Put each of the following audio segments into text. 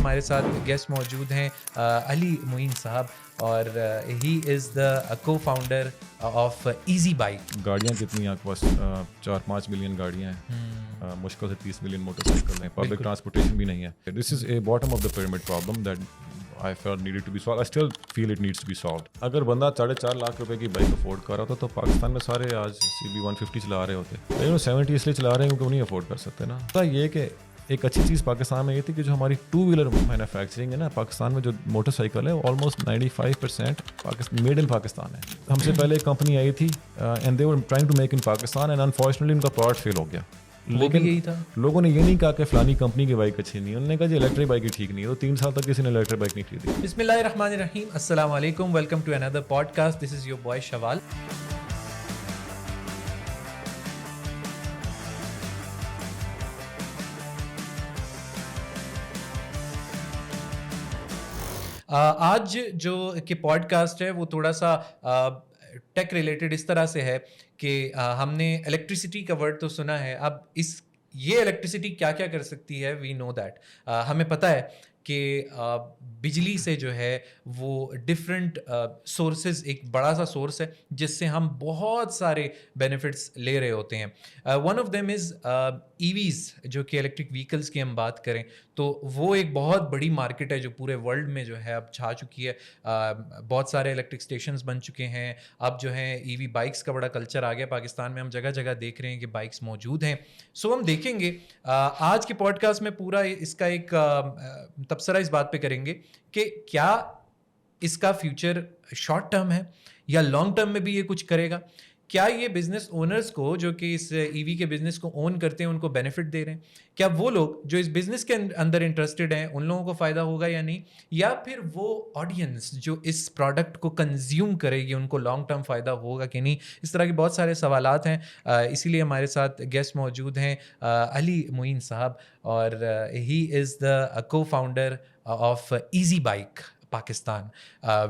ہمارے ساتھ گیسٹ موجود ہیں علی معین صاحب, اور ہی is the co founder of Easy bike. گاڑیاں کتنی ہیں آپ کے پاس؟ 4-5 ملین گاڑیاں ہیں, مشکل سے 30 ملین موٹر سائیکل ہیں, پبلک ٹرانسپورٹیشن بھی نہیں ہے. This is a bottom of the pyramid problem that I felt needed to be solved. I still feel it needs to be solved. اگر بندہ 4.5 لاکھ روپے کی بائک افورڈ کر رہا ہوتا تو پاکستان میں سارے آج CB 150 چلا رہے ہوتے, لیکن وہ 70 اس لیے چلا رہے ہیں کیونکہ وہ نہیں افورڈ کر سکتے نا. تو یہ کہ ایک اچھی چیز پاکستان میں یہ تھی کہ جو ہماری 2 ویلر مینوفیکچرنگ ہے نا پاکستان میں, جو موٹر سائیکل ہے آلموسٹ 95% میڈ ان پاکستان ہے. ہم سے پہلے ایک کمپنی آئی تھی and they were trying to make in Pakistan and unfortunately ان کا پروڈکٹ فیل ہو گیا. لیکن یہی تھا, لوگوں نے یہ نہیں کہا کہ فلانی کمپنی کی بائک اچھی نہیں ہے, انہوں نے کہا جی الیکٹرک بائک ہی ٹھیک نہیں ہے. تو 3 سال تک کسی نے الیکٹرک بائک نہیں خریدی. بسم اللہ الرحمن الرحیم. السلام علیکم, ویلکم ٹو اندر podcast. This is your boy Shawal. آج جو کہ پوڈ کاسٹ ہے وہ تھوڑا سا ٹیک ریلیٹڈ اس طرح سے ہے کہ ہم نے الیکٹریسٹی کا ورڈ تو سنا ہے. اب یہ الیکٹریسٹی کیا کیا کر سکتی ہے, وی نو دیٹ. ہمیں پتہ ہے کہ بجلی سے جو ہے وہ ڈفرینٹ سورسز, ایک بڑا سا سورس ہے جس سے ہم بہت سارے بینیفٹس لے رہے ہوتے ہیں. ون آف دیم از ای ویز, جو کہ الیکٹرک وہیکلس کی ہم بات کریں تو وہ ایک بہت بڑی مارکیٹ ہے جو پورے ورلڈ میں جو ہے اب چھا چکی ہے. بہت سارے الیکٹرک اسٹیشنز بن چکے ہیں. اب جو ہے ای وی بائکس کا بڑا کلچر آ گیا پاکستان میں, ہم جگہ جگہ دیکھ رہے ہیں کہ بائکس موجود ہیں. سو ہم دیکھیں گے آج کے پوڈ کاسٹ میں پورا اس کا ایک تبصرہ اس بات پہ کریں گے کہ کیا اس کا فیوچر شارٹ ٹرم ہے یا لانگ ٹرم میں بھی یہ کچھ کرے گا. کیا یہ بزنس اونرز کو جو کہ اس ای وی کے بزنس کو اون کرتے ہیں ان کو بینیفٹ دے رہے ہیں, کیا وہ لوگ جو اس بزنس کے اندر انٹرسٹڈ ہیں ان لوگوں کو فائدہ ہوگا یا نہیں, یا پھر وہ آڈینس جو اس پروڈکٹ کو کنزیوم کرے گی ان کو لانگ ٹرم فائدہ ہوگا کہ نہیں. اس طرح کے بہت سارے سوالات ہیں. اسی لیے ہمارے ساتھ گیسٹ موجود ہیں علی معین صاحب, اور ہی is the co founder of Easy Bike Pakistan,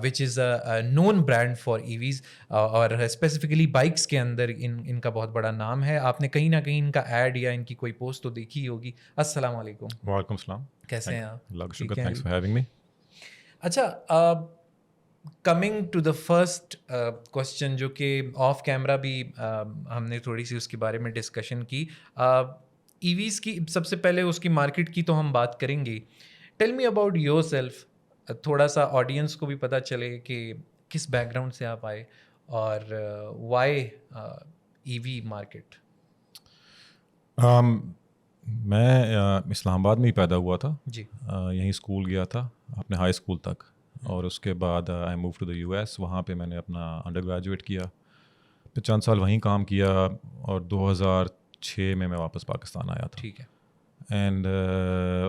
which is a known brand for E Vs, اور اسپیسیفکلی بائکس کے اندر ان کا بہت بڑا نام ہے. آپ نے کہیں نہ کہیں ان کا ایڈ یا ان کی کوئی پوسٹ تو دیکھی ہی ہوگی. السلام علیکم. وعلیکم السلام. کیسے ہیں آپ؟ اللہ کا شکر, تھینکس فار ہیونگ می. اچھا, coming to the first question, جو کہ آف کیمرہ بھی ہم نے تھوڑی سی اس کے بارے میں ڈسکشن کی. ای ویز کی سب سے پہلے اس کی مارکیٹ کی تو ہم بات کریں گے. Tell me about your self, تھوڑا سا آڈینس کو بھی پتہ چلے کہ کس بیک گراؤنڈ سے آپ آئے اور وائی ای وی مارکیٹ. میں اسلام آباد میں ہی پیدا ہوا تھا جی. یہیں اسکول گیا تھا اپنے ہائی اسکول تک, اور اس کے بعد I move to the US. وہاں پہ میں نے اپنا انڈر گریجویٹ کیا, پھر چند سال وہیں کام کیا, اور 2006 میں واپس پاکستان آیا تھا. ٹھیک ہے. اینڈ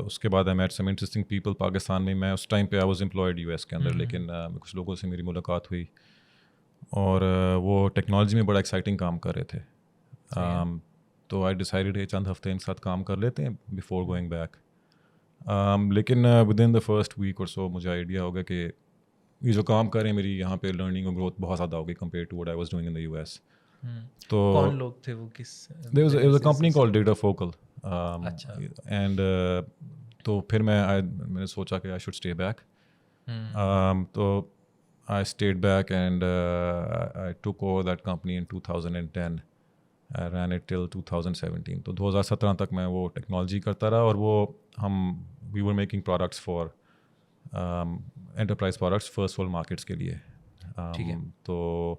اس کے بعد I met some interesting people Pakistan میں. میں اس ٹائم پہ آئی واز امپلائڈ US کے اندر, لیکن کچھ لوگوں سے میری ملاقات ہوئی اور وہ ٹیکنالوجی میں بڑا ایکسائٹنگ کام کر رہے تھے. تو آئی ڈیسائڈیڈ چند ہفتے ان کے ساتھ کام کر لیتے ہیں بیفور گوئنگ بیک. لیکن with in the first week اور سو مجھے آئیڈیا ہوگا کہ یہ جو کام کریں میری یہاں پہ لرننگ اور گروتھ بہت زیادہ ہوگی compare to what I was doing in the US. تو کون لوگ تھے وہ, کس there was a company called Data Focal. اچھا. اینڈ تو پھر میں نے سوچا کہ آئی شوڈ اسٹے بیک. تو I stayed back and I took over that company in 2010. I ran it till 2017. تو 2017 تک میں وہ ٹیکنالوجی کرتا رہا, اور وہ we were making products for enterprise products first world markets کے لیے. تو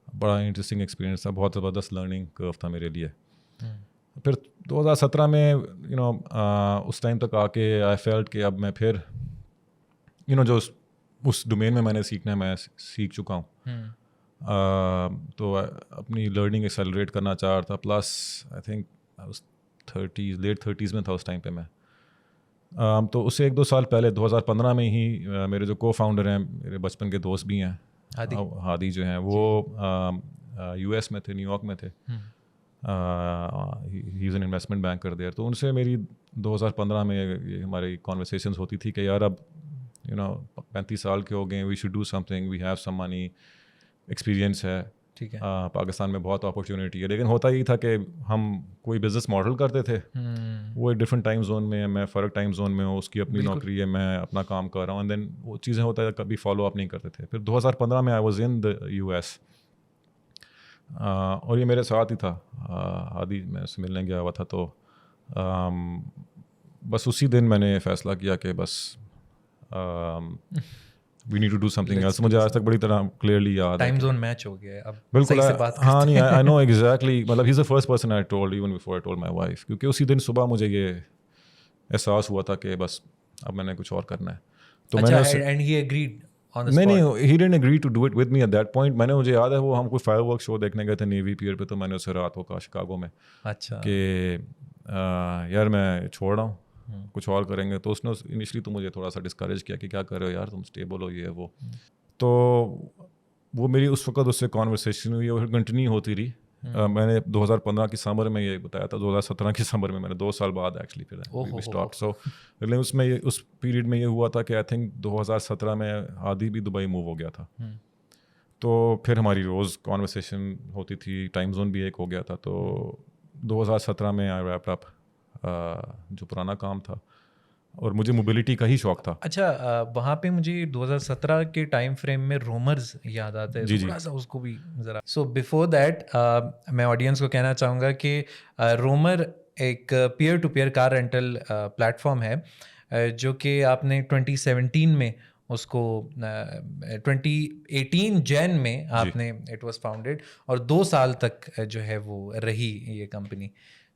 بڑا انٹرسٹنگ ایکسپیرینس تھا, بہت زبردست لرننگ کرو تھا میرے لیے. پھر 2017 میں اس ٹائم تک آ کے آئی فیلٹ کہ اب میں پھر جو اس ڈومین میں نے سیکھنا ہے میں سیکھ چکا ہوں. تو اپنی لرننگ ایکسیلریٹ کرنا چاہ رہا تھا. Plus I think late 30s میں تھا اس ٹائم پہ میں. تو اس سے 1-2 سال پہلے 2015 میں ہی میرے جو کو فاؤنڈر ہیں, میرے بچپن کے دوست بھی ہیں, ہادی جو ہیں, وہ US میں تھے, نیو یارک میں تھے. ہی از این انویسٹمنٹ بینکر دیر. تو ان سے میری 2015 میں یہ ہماری کانورسیشنز ہوتی تھی کہ یار اب 35 سال کے ہو گئے, we should do something, we have some money, experience ہے, ٹھیک ہے. پاکستان میں بہت اپرچونیٹی ہے, لیکن ہوتا یہی تھا کہ ہم کوئی بزنس ماڈل کرتے تھے, وہ ایک ڈفرینٹ ٹائم زون میں ہے, میں فرق ٹائم زون میں ہوں, اس کی اپنی نوکری ہے, میں اپنا کام کر رہا ہوں, اینڈ دین وہ چیزیں ہوتا ہے کبھی فالو اپ نہیں کرتے تھے. پھر 2015 میں I was in the US, اور یہ میرے ساتھ ہی تھا, ہادی میں اس سے ملنے گیا ہوا تھا, تو بس اسی دن میں نے فیصلہ کیا کہ بس we need to do something else. مجھے آج تک بڑی طرح کلیئرلی یاد ہے, ٹائم زون میچ ہو گیا ہے اب. بالکل, ہاں نہیں, آئی نو ایگزیکٹلی, مطلب he is the first person I told even before I told my wife, کیونکہ اسی دن صبح مجھے یہ احساس ہوا تھا کہ بس اب میں نے کچھ اور کرنا ہے. تو میں نے and he agreed on the spot. نہیں, he didn't agree to do it with me at that point. میں نے, مجھے یاد ہے وہ ہم کوئی فائر ورک شو دیکھنے گئے تھے نیوی پیئر پہ, تو میں نے اسے رات کو کہا شکاگو میں, اچھا کہ یار میں چھوڑ رہا ہوں, کچھ اور کریں گے. تو اس نے انیشلی تو مجھے تھوڑا سا ڈسکریج کیا کہ کیا کر رہے ہو یار, تم اسٹیبل ہو, یہ وہ. تو وہ میری اس وقت اس سے کانورسیشن ہوئی اور کنٹینیو ہوتی رہی. میں نے 2015 کی سمر میں یہ بتایا تھا, 2017 کی سمر میں, میں نے 2 سال بعد ایکچولی پھر اسٹاپ. سو لیکن اس میں اس پیریڈ میں یہ ہوا تھا کہ آئی تھنک 2017 میں ہادی بھی دبئی موو ہو گیا تھا, تو پھر ہماری روز کانورسیشن ہوتی تھی, ٹائم زون بھی ایک ہو گیا تھا. تو 2017 میں آئی ریپڈ اپ جو پرانا کام تھا, اور مجھے موبلٹی کا ہی شوق تھا. اچھا, وہاں پہ مجھے 2017 کے ٹائم فریم میں رومرز یاد آتا ہے تھوڑا سا, اس کو بھی ذرا. سو بیفور دیٹ میں آڈینس کو کہنا چاہوں گا کہ رومر ایک peer to peer car rental platform ہے, جو کہ آپ نے 2017 میں اس کو 2018 جین میں آپ نے اٹ واز فاؤنڈیڈ, اور 2 سال تک جو ہے وہ رہی یہ کمپنی.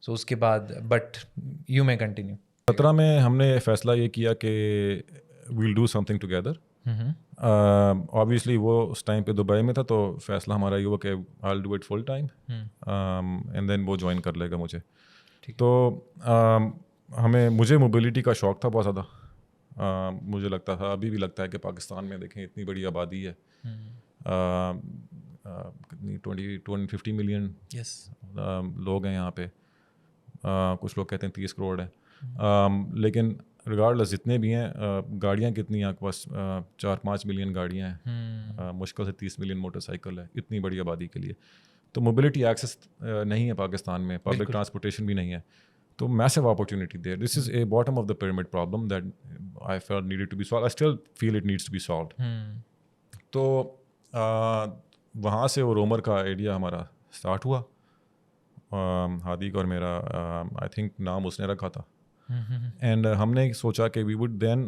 سو اس کے بعد بٹ یو میں کنٹینیو. 17 میں ہم نے فیصلہ یہ کیا کہ we'll do something together. Obviously وہ اس ٹائم پہ دبئی میں تھا, تو فیصلہ ہمارا یہ ہوا کہ I do it full time, and then وہ جوائن کر لے گا مجھے. تو مجھے موبلٹی کا شوق تھا بہت زیادہ. مجھے لگتا تھا, ابھی بھی لگتا ہے کہ پاکستان میں دیکھیں اتنی بڑی آبادی ہے, کتنی 20-50 ملین لوگ ہیں یہاں پہ, کچھ لوگ کہتے ہیں 30 کروڑ ہیں, لیکن ریگارڈلیس جتنے بھی ہیں, گاڑیاں کتنی ہیں آپ کے پاس, 4-5 ملین گاڑیاں ہیں, مشکل سے 30 ملین موٹر سائیکل ہے اتنی بڑی آبادی کے لیے. تو موبلٹی ایکسیس نہیں ہے پاکستان میں, پبلک ٹرانسپورٹیشن بھی نہیں ہے, تو massive opportunity there. This is a bottom of the pyramid problem that I felt needed to be solved, I still feel it needs to be solved. تو وہاں سے وہ رومر کا آئیڈیا ہمارا اسٹارٹ ہوا, ہادی کا اور میرا. آئی تھنک نام اس نے رکھا تھا, اینڈ ہم نے سوچا کہ وی وڈ دین,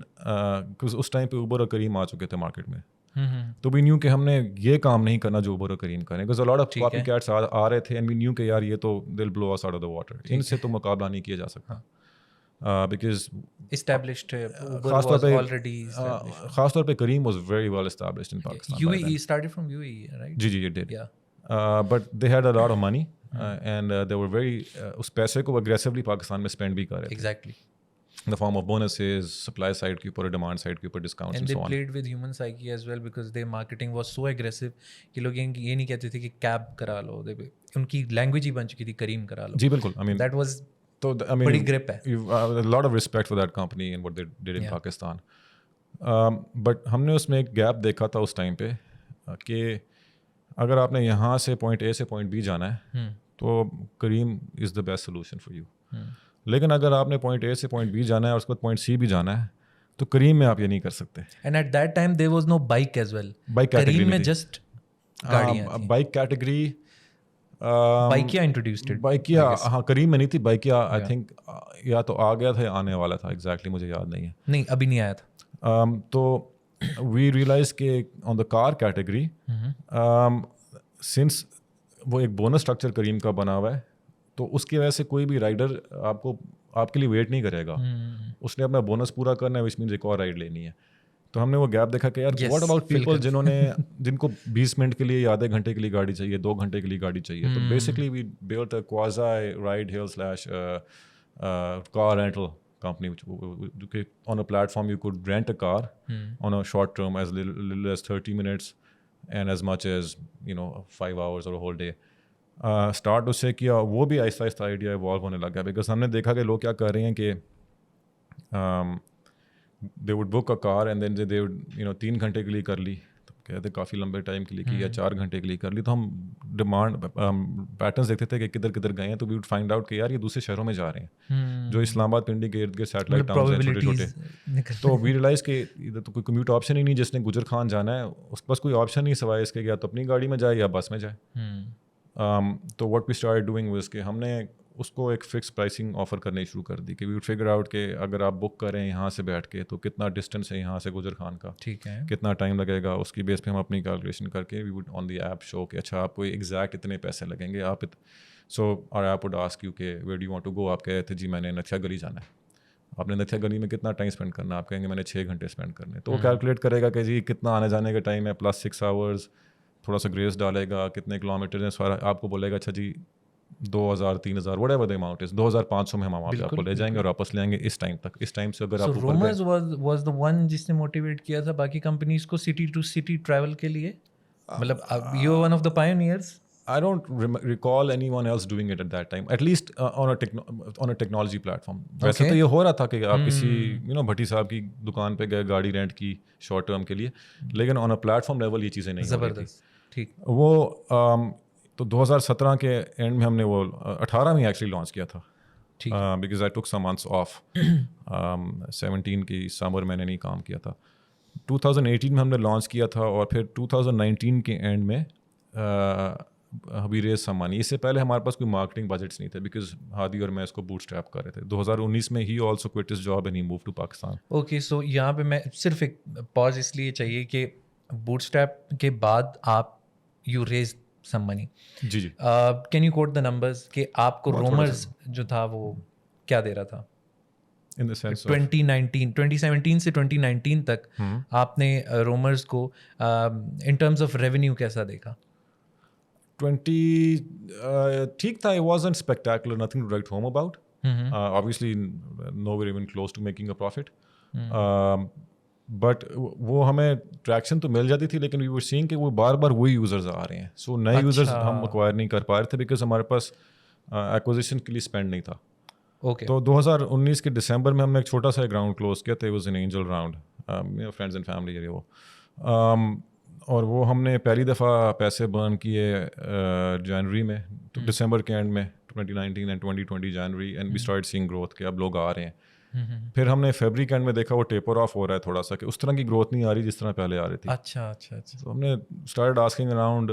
اس ٹائم پہ اوبر اور کریم آ چکے تھے مارکیٹ میں, تو وی نیو کہ ہم نے یہ کام نہیں کرنا جو اوبر اور کریم کریں, because lot of copycats آ رہے تھے, اینڈ وی نیو کہ یار یہ تو دل بلو اس آؤٹ آف دا واٹر, ان سے تو مقابلہ نہیں کیا جا سکتا, بیکاز established خاص طور پہ Careem was very well established in Pakistan. UAE started from UAE, right? جی it did. But they had a lot of money, and they were very اس پیسے کو aggressively پاکستان میں spend بھی کر رہے تھے. Exactly. In the form of bonuses, supply side کے اوپر, demand side کے اوپر discounts and so on. And they played with human psyche as well, because their marketing was so aggressive کہ لوگ یہ نہیں کہتے تھے کہ کیب کرا لو, ان کی لینگویج ہی بن چکی تھی کریم کرا لو. جی بالکل, I mean that was تو بڑی گرپ ہے. a lot of respect for that company and what they did in Pakistan. But ہم نے اس میں ایک گیپ دیکھا تھا اس ٹائم پہ کہ اگر آپ نے یہاں سے پوائنٹ اے سے پوائنٹ بی جانا ہے تو Careem is the best solution for you. لیکن اگر آپ نے پوائنٹ اے سے پوائنٹ بی جانا ہے اور اس کے بعد پوائنٹ سی بھی جانا ہے تو کریم میں آپ یہ نہیں کر سکتے. And at that time there was no bike as well. Bike Careem میں جسٹ گاڑیاں تھیں. Bike category Bykea introduced. Bykea, ہاں کریم میں نہیں تھی. بائکیا آئی تھنک یا تو آ گیا تھا یا آنے والا تھا, ایگزیکٹلی مجھے یاد نہیں ہے. نہیں ابھی نہیں آیا تھا. تو وی ریئلائز کہ آن دا کار کیٹیگری, سنس وہ ایک بونس اسٹرکچر کریم کا بنا ہوا ہے, تو اس کی وجہ سے کوئی بھی رائڈر آپ کے لیے ویٹ نہیں کرے گا. اس نے اپنا بونس پورا کرنا ہے, وچ مینز ایک اور رائڈ لینی ہے. تو ہم نے وہ گیپ دیکھا کہ یار واٹ اباؤٹ پیپل جن کو 20 منٹ کے لیے یا آدھے گھنٹے کے لیے گاڑی چاہیے, 2 گھنٹے کے لیے گاڑی چاہیے. تو basically we built a quasi ride hail slash car rental company which on a platform you could rent a car on a short term as little as 30 minutes and as much as 5 hours or a whole day. Start اس سے کیا, وہ بھی آہستہ آہستہ idea evolve ہونے لگا, because ہم نے دیکھا کہ لوگ کیا کر رہے ہیں کہ they would book a car and then they would 3 گھنٹے کے لیے کر لی, کہتے کافی لمبے ٹائم کے لیے کی یا 4 گھنٹے کے لیے کر لی, تو ہم ڈیمانڈ پیٹرنس دیکھتے تھے کہ کدھر کدھر گئے ہیں, تو وی وڈ فائنڈ آؤٹ کہ یار یہ دوسرے شہروں میں جا رہے ہیں, جو اسلام آباد پنڈی کے ارد گرد سیٹلائٹ ٹاؤنز ہیں چھوٹے چھوٹے. تو وی ریلائز کہ ادھر تو کوئی کمیوٹ آپشن ہی نہیں, جس نے گجر خان جانا ہے اس کے پاس کوئی آپشن نہیں سوائے اس کے یا تو اپنی گاڑی میں جائے یا بس میں جائے. تو what we start doing was کہ ہم نے اس کو ایک فکس پرائسنگ آفر کرنی شروع کر دی کہ وی وڈ فگر آؤٹ کہ اگر آپ بک کریں یہاں سے بیٹھ کے تو کتنا ڈسٹینس ہے یہاں سے گجر خان کا, ٹھیک ہے, کتنا ٹائم لگے گا, اس کی بیس پہ ہم اپنی کیلکولیشن کر کے we would on the app شو کہ اچھا آپ کو ایگزیکٹ اتنے پیسے لگیں گے. آپ سو اور ایپ وڈ آسک یو کہ where do you want to go, آپ کہے تھے جی میں نے نتھیا گلی جانا ہے, آپ نے نتھیا گلی میں کتنا ٹائم اسپینڈ کرنا, آپ کہیں گے میں نے 6 گھنٹے اسپینڈ کرنے, تو وہ کیلکولیٹ کرے گا کہ جی کتنا آنے جانے کا ٹائم ہے پلس 6 آورس, تھوڑا سا گریس ڈالے گا, کتنے کلو میٹر ہیں سارا آپ کو بولے گا اچھا جی 2000 3000 what ever the amount is 2500 میں ہم وہاں پہ آپ کو لے جائیں گے اور واپس لے آئیں گے اس ٹائم تک. اس ٹائم سے اگر آپ رومرز واز دی ون جس نے موٹیویٹ کیا تھا باقی کمپنیز کو سٹی ٹو سٹی ٹریول کے لیے, مطلب you one of the pioneers. I don't recall anyone else doing it at that time, at least on a technology platform. ویسے تو یہ ہو رہا تھا کہ آپ کسی بھٹی صاحب کی دکان پہ گئے گاڑی رینٹ کی شارٹ ٹرم کے لیے, لیکن آن اے پلیٹ فارم لیول یہ چیزیں نہیں ہو رہی تھی. وہ تو 2017 کے اینڈ میں ہم نے وہ 18 میں ایکچولی لانچ کیا تھا, because I took some months off. 17 کی سمر میں نے نہیں کام کیا تھا. 2018 میں ہم نے لانچ کیا تھا, اور پھر 2019 کے اینڈ میں ریز سم منی. اس سے پہلے ہمارے پاس کوئی مارکیٹنگ بجٹس نہیں تھے بیکاز ہادی اور میں اس کو بوٹ اسٹریپ کر رہے تھے. 2019 میں he also quit his job and he moved to Pakistan. Okay, so یہاں پہ میں صرف ایک پاز اس لیے چاہیے کہ بوٹ اسٹریپ کے بعد آپ یو ریز سم منی. جی جی, can you quote the numbers کہ آپ کو رومرز جو تھا وہ کیا دے رہا تھا in the sense 2017 سے 2019 تک آپ نے رومرز کو ان ٹرمز آف ریونیو کیسا دیکھا؟ ٹھیک تھا. it wasn't spectacular, nothing to write home about. Obviously nowhere even close to making a profit. But وہ ہمیں ٹریکشن تو مل جاتی تھی, لیکن وی ور سینگ کہ وہ بار بار وہی یوزرز آ رہے ہیں. سو نئے یوزرز ہم ایکوائر نہیں کر پا رہے تھے بیکاز ہمارے پاس ایکوزیشن کے لیے اسپینڈ نہیں تھا. تو 2019 کے دسمبر میں ہم نے ایک چھوٹا سا راؤنڈ کلوز کیا تھا. Was an angel round, friends and family ہے وہ, اور وہ ہم نے پہلی دفعہ پیسے برن کیے جنوری میں, دسمبر کے اینڈ میں 2019 اینڈ 2020 جنوری, and we start seeing growth کہ اب لوگ آ رہے ہیں. پھر ہم نے فیبری کے اینڈ میں دیکھا وہ ٹیپر آف ہو رہا ہے تھوڑا سا, کہ اس طرح کی گروتھ نہیں آ رہی جس طرح پہلے آ رہی تھی. اچھا, تو ہم نے start asking around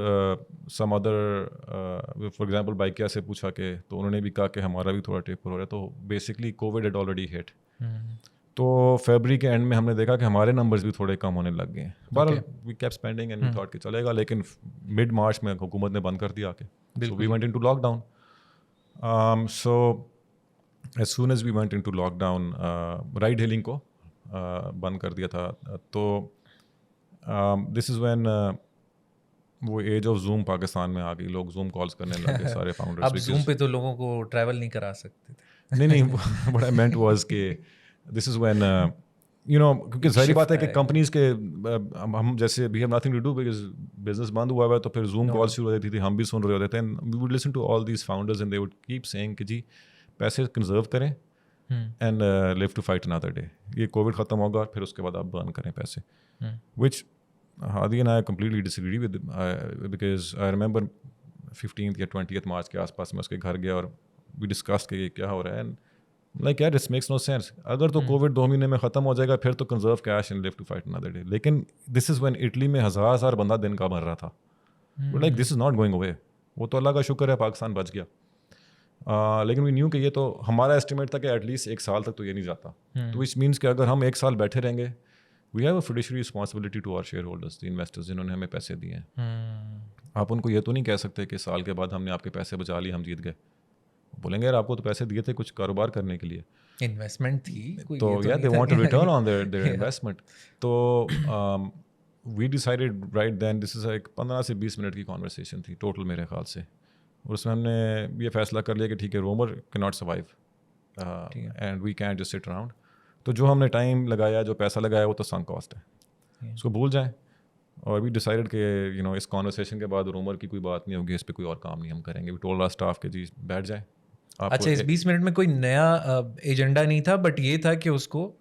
some other, for example Bykea سے پوچھا کہ, تو انہوں نے بھی کہا کہ ہمارا بھی تھوڑا ٹیپر ہو رہا ہے. تو بیسکلی کووڈ ہیڈ آلریڈی ہٹ. تو فیبری کے اینڈ میں ہم نے دیکھا کہ ہمارے نمبرز بھی تھوڑے کم ہونے لگ گئے ہیں. بہرحال we keep spending and we thought کہ چلے گا, لیکن مڈ مارچ میں حکومت نے بند کر دیا کہ, so we went into lockdown. So as soon as we went into lockdown, ride hailing کو بند کر دیا تھا. تو this is when وہ ایج آف زوم پاکستان میں آ گئی. لوگ زوم کالز کرنے لگے سارے فاؤنڈرز. اب زوم پہ تو لوگوں کو ٹریول نہیں کرا سکتے تھے. نہیں, what I meant was کہ this is when کیونکہ ظاہری بات ہے کہ کمپنیز کے ہم جیسے we have nothing to do because business بند ہوا ہوا ہے, تو پھر زوم کال شروع ہو جاتی تھی, ہم بھی سن رہے ہوتے تھے. we would listen to all these founders and they would keep saying کہ جی پیسے کنزرو کریں and live to fight another day. یہ کووڈ ختم ہوگا پھر اس کے بعد آپ برن کریں پیسے, which Hadi and I completely disagree with, because I remember 15th یا 20th مارچ کے آس پاس میں اس کے گھر گیا اور وی ڈسکس کہ یہ کیا ہو رہا ہے. لائک یار اٹس میکس نو سینس. اگر تو کووڈ 2 مہینے میں ختم ہو جائے گا پھر تو conserve cash and live to fight another day. لیکن دس از وین اٹلی میں 1000 بندہ دن کا مر رہا تھا. Like this is not going away. وہ تو اللہ کا شکر ہے پاکستان بچ گیا. لیکن وی نیو کہ یہ تو ہمارا ایسٹیمیٹ تھا کہ ایٹ لیسٹ 1 سال تک تو یہ نہیں جاتا. تو وچ مینس کہ اگر ہم 1 سال بیٹھے رہیں گے, we have a fiduciary responsibility to our shareholders, the investors جنہوں نے ہمیں پیسے دیے ہیں. آپ ان کو یہ تو نہیں کہہ سکتے کہ سال کے بعد ہم نے آپ کے پیسے بچا لیے, ہم جیت گئے. بولیں گے یار آپ کو تو پیسے دیے تھے کچھ کاروبار کرنے کے لیے, انویسٹمنٹ تھی, تو yeah they want to return on their investment. تو we decided right then, this is like 15 سے 20 منٹ کی کانورسیشن تھی ٹوٹل میرے خیال سے, اور اس میں ہم نے یہ فیصلہ کر لیا کہ ٹھیک ہے رومر کی not survive and we can't just sit around. تو جو ہم نے ٹائم لگایا, جو پیسہ لگایا, وہ تو سنک کاسٹ ہے, اس کو بھول جائیں. اور وی ڈیسائڈیڈ کہ اس کانورسیشن کے بعد رومر کی کوئی بات نہیں ہوگی, اس پہ کوئی اور کام نہیں ہم کریں گے. وی ٹولڈ آور اسٹاف کہ جی بیٹھ جائیں. اچھا, اس 20 منٹ میں کوئی نیا ایجنڈا نہیں تھا, بٹ یہ تھا کہ اس کو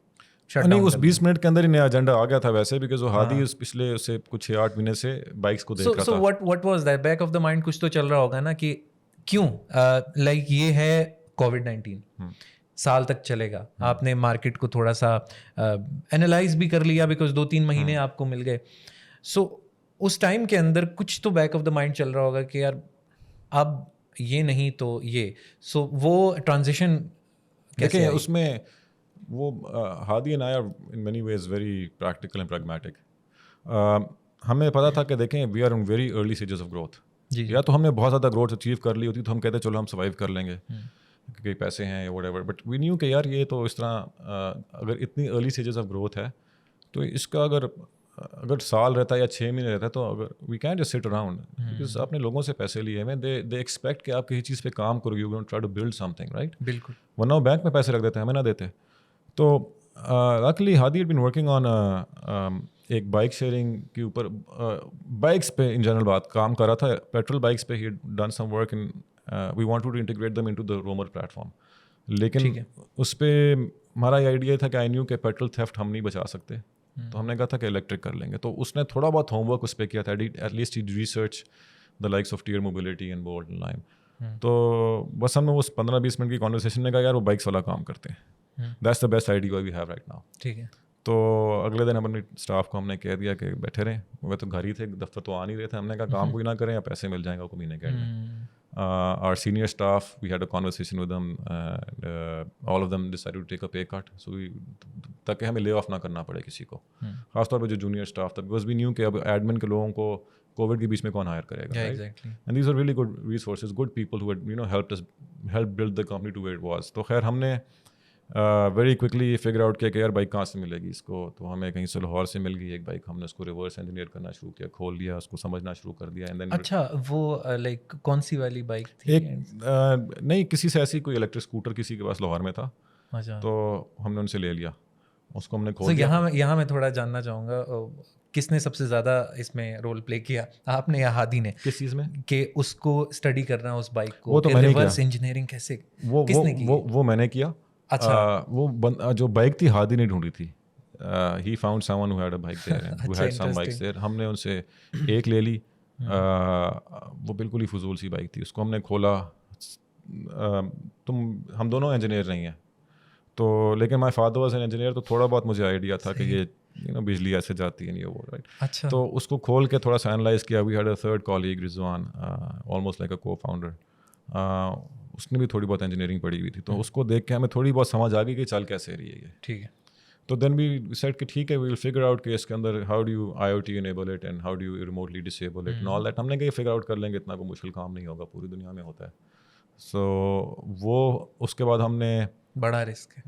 نہیں اس 20 منٹ کے اندر ہی نیا ایجنڈا آ گیا تھا ویسے, بیکاز وہ ہادی پچھلے اسے کچھ 8 مہینے سے بائکس کو دیکھ رہا تھا. So what was that back of the mind, کچھ تو چل رہا ہوگا نا کہ کیوں, لائک یہ ہے COVID-19 سال تک چلے گا, آپ نے مارکیٹ کو تھوڑا سا اینالائز بھی کر لیا بیکاز 2-3 مہینے آپ کو مل گئے. سو اس ٹائم کے اندر کچھ تو بیک آف دا مائنڈ چل رہا ہوگا کہ یار اب یہ نہیں تو یہ. سو وہ ٹرانزیشن دیکھیں اس میں وہ Hadi and I are in many ways very practical and pragmatic. ہمیں پتا تھا کہ دیکھیں we are in very early stages of growth. یا تو ہم نے بہت زیادہ گروتھ اچیو کر لی ہوتی تو ہم کہتے چلو ہم سروائیو کر لیں گے کیونکہ پیسے ہیں whatever, but we knew کہ یار یہ تو اس طرح اگر اتنی ارلی اسٹیجز آف گروتھ ہے تو اس کا اگر سال رہتا ہے یا 6 مہینے رہتا ہے تو اگر we can just sit around, because آپ نے لوگوں سے پیسے لیے ہیں, دے ایکسپیکٹ کہ آپ کسی چیز پہ کام کرو, you try to build something right. بالکل, ورنہ وہ بینک میں پیسے رکھ دیتے ہیں, ہمیں نہ دیتے. تو لکلی ہادی ہیڈ بین ورکنگ آن ایک بائک شیئرنگ کے اوپر, بائکس پہ ان جنرل بات کام کر رہا تھا, پیٹرول بائکس پہ he done some work in we want to integrate them into the roamer platform. لیکن اس پہ ہمارا یہ آئیڈیا تھا کہ آئی نیو کہ پیٹرول تھیفٹ ہم نہیں بچا سکتے, تو ہم نے کہا تھا کہ الیکٹرک کر لیں گے. تو اس نے تھوڑا بہت ہوم ورک اس پہ کیا تھا, at least research the likes of Tier mobility and Bolt and Lime. تو بس ہم نے اس 15-20 منٹ کی کانورسیشن میں کہا یار وہ بائکس والا کام کرتے ہیں, that's the best idea we have right now. ٹھیک ہے. تو اگلے دن اپنے اسٹاف کو ہم نے کہہ دیا کہ بیٹھے رہیں, وہ تو گھر ہی تھے, دفتر تو آ نہیں رہے تھے. ہم نے کہا کام کوئی نہ کریں یا پیسے مل جائیں گا کو مہینے کے اینڈ میں. Our senior staff, we had a conversation with them, all of them decided to take a pay cut, so تاکہ ہمیں لے آف نہ کرنا پڑے کسی کو, خاص طور پہ جو جونیئر اسٹاف تھا, بیکاز وی نیو کہ اب ایڈمن کے لوگوں کو کووڈ کے بیچ میں کون ہائر کرے گا. And these are really good resources, good people who had helped build the company to where it was. تو خیر ہم نے ویری کوئکلی فگر آؤٹ کیا کہ یار بائک کہاں سے ملے گی اس کو. تو ہمیں کہیں سے لاہور سے مل گئی ایک بائک, ہم نے اس کو ریورس انجینئر کرنا شروع کیا, کھول لیا, اس کو سمجھنا شروع کر دیا. اینڈ دین اچھا وہ لائک کون سی والی بائک تھی؟ ایک نہیں کسی سے ایسی کوئی الیکٹرک اسکوٹر کسی کے پاس لاہور میں تھا, تو ہم نے ان سے لے لیا, اس کو ہم نے کھول دیا. یہاں میں تھوڑا جاننا چاہوں گا کس نے سب سے زیادہ اس میں رول پلے کیا, آپ نے یا ہادی نے؟ کس چیز میں؟ کہ اس کو اسٹڈی کرنا اس بائک کو, وہ تو میں نے ریورس انجینئرنگ کیسے, کس نے کی؟ وہ میں نے کیا. اچھا وہ جو بائک تھی ہادی نے ڈھونڈی تھی. He found someone who had a bike there and who had some bikes there. ہم نے ان سے ایک لے لی, وہ بالکل ہی فضول سی بائک تھی. اس کو ہم نے کھولا, ہم دونوں انجینئر نہیں ہیں تو, لیکن my father was an engineer, تو تھوڑا بہت مجھے آئیڈیا تھا کہ یہ بجلی ایسے جاتی ہے, یہ وہ رائٹ. اچھا. تو اس کو کھول کے تھوڑا سا انالائز کیا. We had a third colleague Rizwan, almost like a co founder. اس نے بھی تھوڑی بہت انجینئرنگ پڑھی ہوئی تھی, تو اس کو دیکھ کے ہمیں تھوڑی بہت سمجھ آ گئی کہ چل کیسے رہی ہے یہ. ٹھیک ہے. تو دین وی سیٹ کہ ٹھیک ہے وی ول فگر آؤٹ کہ اس کے اندر how do you I O T enable it and how do you remotely disable it and all that. ہم نے کہ فگر آؤٹ کر لیں گے, اتنا کوئی مشکل کام نہیں ہوگا, پوری دنیا میں ہوتا ہے. سو وہ اس کے بعد ہم نے بڑا risk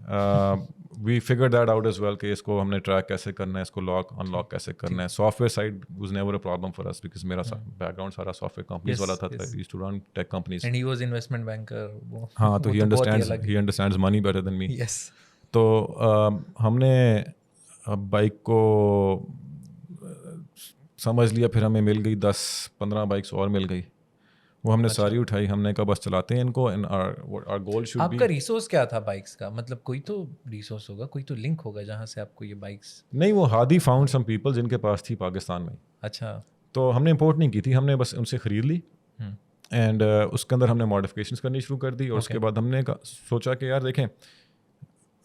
we figure that out as well کہ اس کو ہم نے ٹریک کیسے کرنا ہے, اس کو لاک ان لاک کیسے کرنا ہے. Software side was never a problem for اس بیکاز میرا بیک گراؤنڈ سارا سافٹ ویئر کمپنیز والا تھا. I used to run tech companies and he was investment banker. ہاں, تو he understands money better than me. Yes. تو ہم نے بائک کو سمجھ لیا, پھر ہمیں مل گئی 10-15 بائکس اور مل گئی, وہ ہم نے ساری اٹھائی. ہم نے کہا بس چلاتے ہیں ان کو. آپ کا ریسورس کیا تھا بائکس کا؟ مطلب کوئی تو ریسورس ہوگا, کوئی تو لنک ہوگا جہاں سے آپ کو یہ بائکس. نہیں, وہ ہادی فاؤنڈ سم پیپل جن کے پاس تھی پاکستان میں. اچھا. تو ہم نے امپورٹ نہیں کی تھی, ہم نے بس ان سے خرید لی اینڈ اس کے اندر ہم نے ماڈیفکیشنس کرنی شروع کر دی. اور اس کے بعد ہم نے سوچا کہ یار دیکھیں,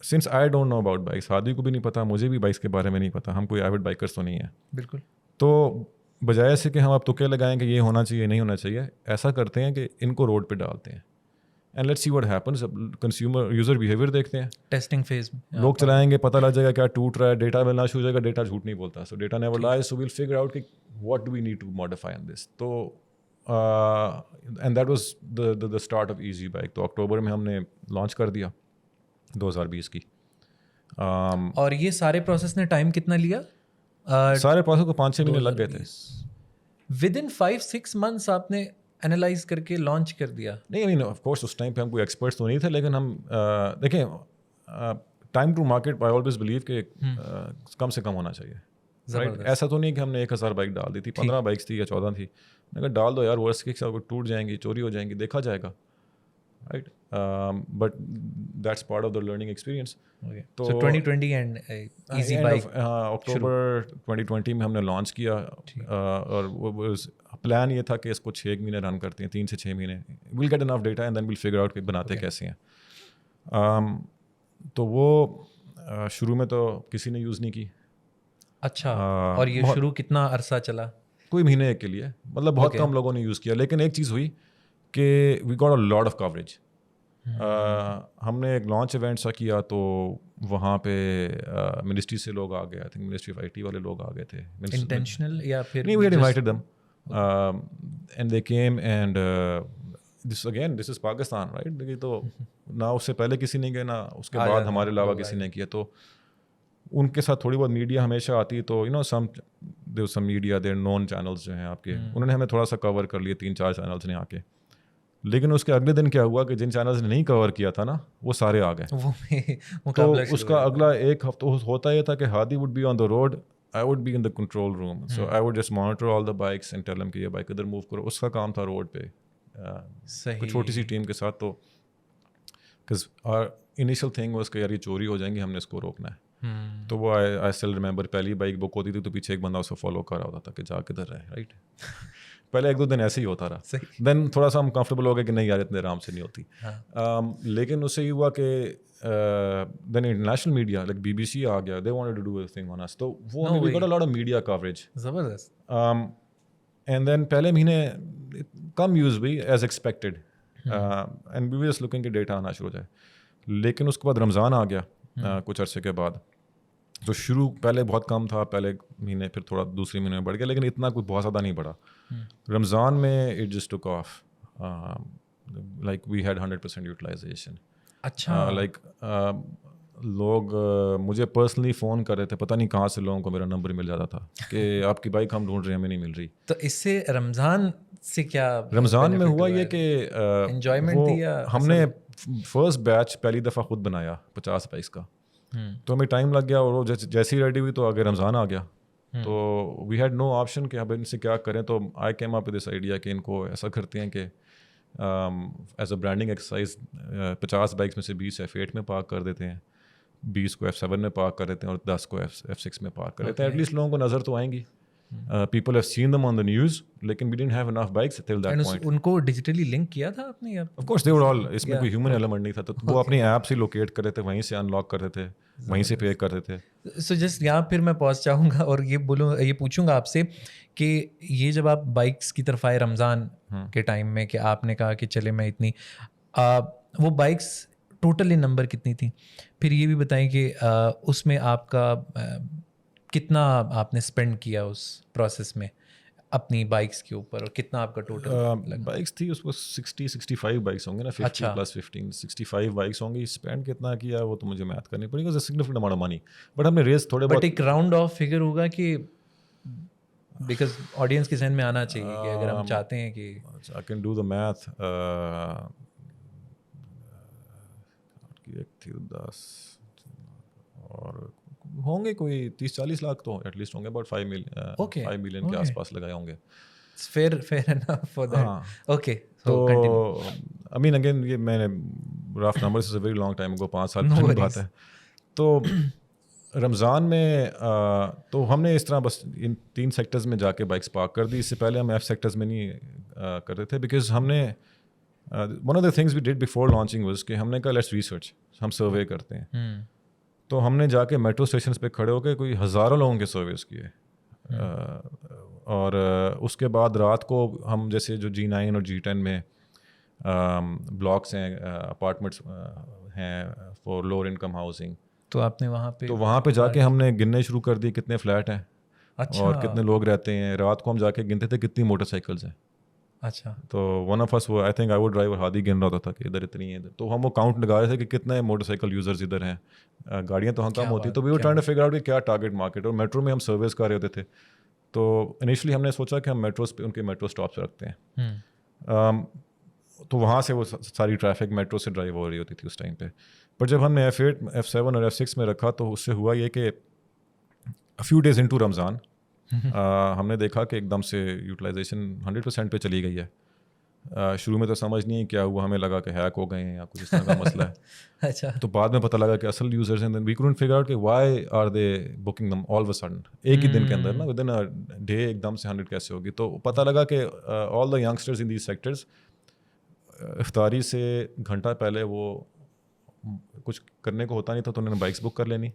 since I don't know about bikes, Hadi کو بھی نہیں پتا, مجھے بھی بائکس کے بارے میں نہیں پتا, ہم کوئی ایوڈ بائکرس تو نہیں ہیں. بالکل. تو بجائے سے کہ ہم اب تکے لگائیں کہ یہ ہونا چاہیے نہیں ہونا چاہیے, ایسا کرتے ہیں کہ ان کو روڈ پہ ڈالتے ہیں and let's see what happens. Consumer user behaviour دیکھتے ہیں, ٹیسٹنگ فیز میں لوگ چلائیں گے, پتہ لگ جائے گا کیا ٹوٹ رہا ہے, ڈیٹا ملنا شروع ہو جائے گا. ڈیٹا جھوٹ نہیں بولتا, so data never lies, so we'll figure out کہ what do we need to modify in this. تو and that was the start of Easy Bike. تو اکتوبر میں ہم نے لانچ کر دیا 2020 کی. اور یہ سارے پروسیس نے ٹائم کتنا لیا؟ سارے پروسیس کو 5-6 مہینے لگ گئے تھے. ود ان 5-6 months آپ نے انالائز کر کے لانچ کر دیا؟ نہیں, آف کورس اس ٹائم پہ ہم کوئی ایکسپرٹس تو نہیں تھے, لیکن ہم دیکھیں time to market I always believe کہ کم سے کم ہونا چاہیے. ایسا تو نہیں کہ ہم نے 1000 بائک ڈال دی تھی, 15 بائکس تھی یا 14 تھی, میں کہا ڈال دو یار, ورسٹ کے ساتھ ٹوٹ جائیں گی, چوری ہو جائیں گی, دیکھا جائے گا. right? But that's part of the learning experience. Okay. So 2020 and easy bike October 2020 میں ہم نے لانچ کیا, اور پلان یہ تھا کہ اس کو 6 مہینے رن کرتے ہیں, 3 سے 6 مہینے, we'll get enough data and then we'll figure out کہ بناتے کیسے ہیں. تو وہ شروع میں تو کسی نے یوز نہیں کی. اچھا, اور یہ شروع کتنا عرصہ چلا؟ کوئی مہینے ایک کے لیے, مطلب بہت کم لوگوں نے یوز کیا. لیکن ایک چیز ہوئی کہ we got a lot of coverage. ہم نے ایک لانچ ایونٹ سا کیا تو وہاں پہ منسٹری سے لوگ آ گئے, I think ministry of IT والے لوگ آ گئے تھے. انٹینشنل یا پھر نہیں, we had invited them and they came and this is Pakistan, right. تو نہ اس سے پہلے کسی نے کیا, نہ اس کے بعد ہمارے علاوہ کسی نے کیا. تو ان کے ساتھ تھوڑی بہت میڈیا ہمیشہ آتی, تو سم میڈیا دیر نون چینلس جو ہیں آپ کے, انہوں نے ہمیں تھوڑا سا کور کر لیے, 3-4 چینلس نے آ کے. لیکن اس کے اگلے دن کیا ہوا کہ جن چینلز نے نہیں کور کیا تھا نا, وہ سارے آ گئے. تو اس کا اگلا ایک ہفتہ ہوتا یہ تھا کہ Hadi would be on the road, I would be in the control room, so I would just monitor all the bikes and tell them کہ یہ بائک ادھر موو کرو. اس کا کام تھا روڈ پہ چھوٹی سی ٹیم کے ساتھ. تو because our initial thing was کہ یار یہ چوری ہو جائیں گی, ہم نے اس کو روکنا ہے. تو وہ آئی اسٹل ریمبر پہلی بائک بک ہوتی تھی تو پیچھے ایک بندہ اسے فالو کر رہا ہوتا تھا کہ جا کدھر رہے, رائٹ. پہلے 1-2 دن ایسے ہی ہوتا رہا, دین تھوڑا سا ہم کمفرٹیبل ہو گئے کہ نہیں یار اتنے آرام سے نہیں ہوتی. لیکن اس سے یہ ہوا کہ then international media like BBC آ گیا, they wanted to do a thing on us. تو وہ we got a lot of media coverage, زبردست. اینڈ دین پہلے مہینے کم یوز ہوئی as expected, and we were just looking کہ ڈیٹا آنا شروع ہو جائے. لیکن اس کے بعد رمضان آ گیا کچھ عرصے کے بعد. تو شروع پہلے بہت کم تھا, پہلے مہینے, پھر تھوڑا دوسرے مہینے میں بڑھ گیا, لیکن اتنا کوئی بہت زیادہ نہیں بڑھا. رمضان میں it just took off, like we had 100% utilization. اچھا, لائک لوگ مجھے پرسنلی فون کر رہے تھے, پتہ نہیں کہاں سے لوگوں کو میرا نمبر مل جاتا تھا کہ آپ کی بائک ہم ڈھونڈ رہے ہیں, ہمیں نہیں مل رہی. تو اس سے رمضان سے کیا رمضان میں ہوا یہ کہ انجوائمنٹ تھی, یا ہم نے فرسٹ بیچ پہلی دفعہ خود بنایا 50 بائکس کا, تو ہمیں ٹائم لگ گیا, اور وہ جیسی ریڈی ہوئی تو آگے رمضان آ گیا. تو وی ہیڈ نو آپشن کہ اب ان سے کیا کریں. تو I came up with this idea کہ ان کو ایسا کرتے ہیں کہ as a branding exercise 50 bikes میں سے 20 F8 میں پارک کر دیتے ہیں, 20 کو F7 میں پارک کر دیتے ہیں, اور 10 کو F6 میں پارک کر دیتے ہیں. ایٹ لیسٹ لوگوں کو نظر تو آئیں گی. People have seen them on the news, لیکن we didn't have enough bikes till that point. ان کو ڈیجیٹلی لنک کیا تھا آپ نے؟ Of course they were all, اس میں کوئی ہیومن ایلیمنٹ نہیں تھا, تو وہ اپنی ایپ سے لوکیٹ کر رہے تھے, وہیں سے انلاک کر رہے تھے, وہیں سے پے کر رہے تھے. سو جسٹ یہاں پھر میں پوز چاہوں گا اور یہ پوچھوں گا آپ سے کہ یہ جب آپ بائکس کی طرف آئے رمضان کے ٹائم میں, کہ آپ نے کہا کہ چلے میں اتنی, وہ بائکس ٹوٹلی نمبر کتنی تھیں؟ پھر یہ بھی بتائیں کہ اس میں آپ کا کتنا آپ نے اسپینڈ کیا اس پروسیس میں اپنی بائکس کے اوپر, اور کتنا آپ کا ٹوٹل بائکس تھی؟ اس کو 60-65 بائکس ہوں گے نا, 50+15 65 بائکس ہوں گی. اسپینڈ کتنا کیا وہ تو مجھے میتھ کرنی پڑے گی, significant amount of money. But ہم نے ریس تھوڑے بہت, ایک راؤنڈ آف فگر ہوگا کہ بیکاز آڈینس کے ذہن میں آنا چاہیے کہ اگر ہم چاہتے ہیں کہ I can do the math. ایک تھی 10 اور ہوں گے کوئی 30-40 لاکھ تو ایٹ لیسٹ ہوں گے, اباؤٹ 5 ملین کے آس پاس لگائے ہوں گے. fair enough for that. Okay, تو I mean again یہ میں نے rough numbers is a very long time ago, 5 سال پہلے کی بات ہے. تو رمضان میں تو ہم نے اس طرح بس ان 3 سیکٹرز میں جا کے بائکس پارک کر دی. اس سے پہلے ہم F سیکٹرز میں نہیں کر رہے تھے, بیکاز ہم نے one of the things we did before launching was کہ ہم نے کہا لیٹس ریسرچ, ہم سروے کرتے ہیں. تو ہم نے جا کے میٹرو اسٹیشنز پہ کھڑے ہو کے کوئی ہزاروں لوگوں کے سرویز کیے, اور اس کے بعد رات کو ہم جیسے جو G9 اور G10 میں بلاکس ہیں, اپارٹمنٹس ہیں فار لوور انکم ہاؤسنگ, تو آپ نے وہاں پہ جا کے ہم نے گننے شروع کر دیے کتنے فلیٹ ہیں اور کتنے لوگ رہتے ہیں. رات کو ہم جا کے گنتے تھے کتنی موٹر سائیکلز ہیں. اچھا, تو one of us I think I would driver Hadi گن رہا ہوتا تھا کہ ادھر اتنی ہیں, تو ہم وہ کاؤنٹ لگا رہے تھے کہ کتنے موٹر سائیکل یوزرز ادھر ہیں. گاڑیاں تو ہاں کم ہوتی, تو we were trying to figure out کہ کیا ٹارگیٹ مارکیٹ. اور میٹرو میں ہم سروس کر رہے ہوتے تھے, تو انیشلی ہم نے سوچا کہ ہم میٹروز پہ ان کے میٹرو اسٹاپس رکھتے ہیں, تو وہاں سے وہ ساری ٹریفک میٹرو سے ڈرائیو ہو رہی ہوتی تھی اس ٹائم پہ. پر جب ہم نے F8 F7 اور F6 میں رکھا تو اس سے ہوا یہ کہ فیو ڈیز انٹو رمضان ہم نے دیکھا کہ ایک دم سے یوٹیلائزیشن 100% پہ چلی گئی ہے. شروع میں تو سمجھ نہیں کیا ہوا, ہمیں لگا کہ ہیک ہو گئے ہیں یا کچھ اس طرح کا مسئلہ ہے. اچھا. تو بعد میں پتہ لگا کہ اصل یوزرز ہیں. وی couldn't figure out کہ why are they booking them all of a sudden, ایک ہی دن کے اندر نا, ود ان اے ڈے ایک دم سے 100 کیسے ہوگی. تو پتہ لگا کہ آل دا ینگسٹرز ان دیز سیکٹرز افطاری سے گھنٹہ پہلے وہ کچھ کرنے کو ہوتا نہیں تھا تو انہوں نے بائکس بک کر لینی